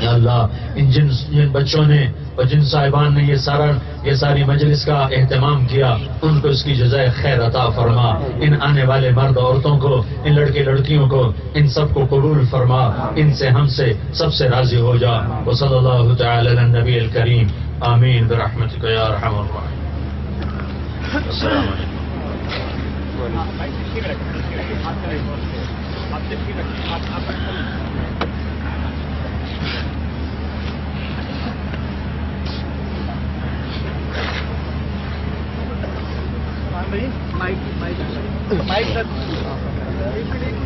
یا اللہ جن بچوں نے اور جن صاحبان نے یہ ساری مجلس کا اہتمام کیا, ان کو اس کی جزائے خیر عطا فرما. ان آنے والے مرد عورتوں کو, ان لڑکے لڑکیوں کو, ان سب کو قبول فرما. ان سے ہم سے سب سے راضی ہو جا. وصلی اللہ تعالی علی النبی الکریم. آمین برحمتک یا ارحم الراحمین. السلام علیکم.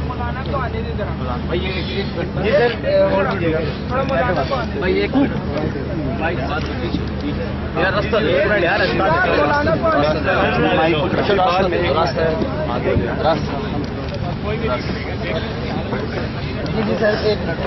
مولانا کو آنے دے ذرا بھائی, مولانا کو آنے ایک راستہ جی سر, ایک منٹ.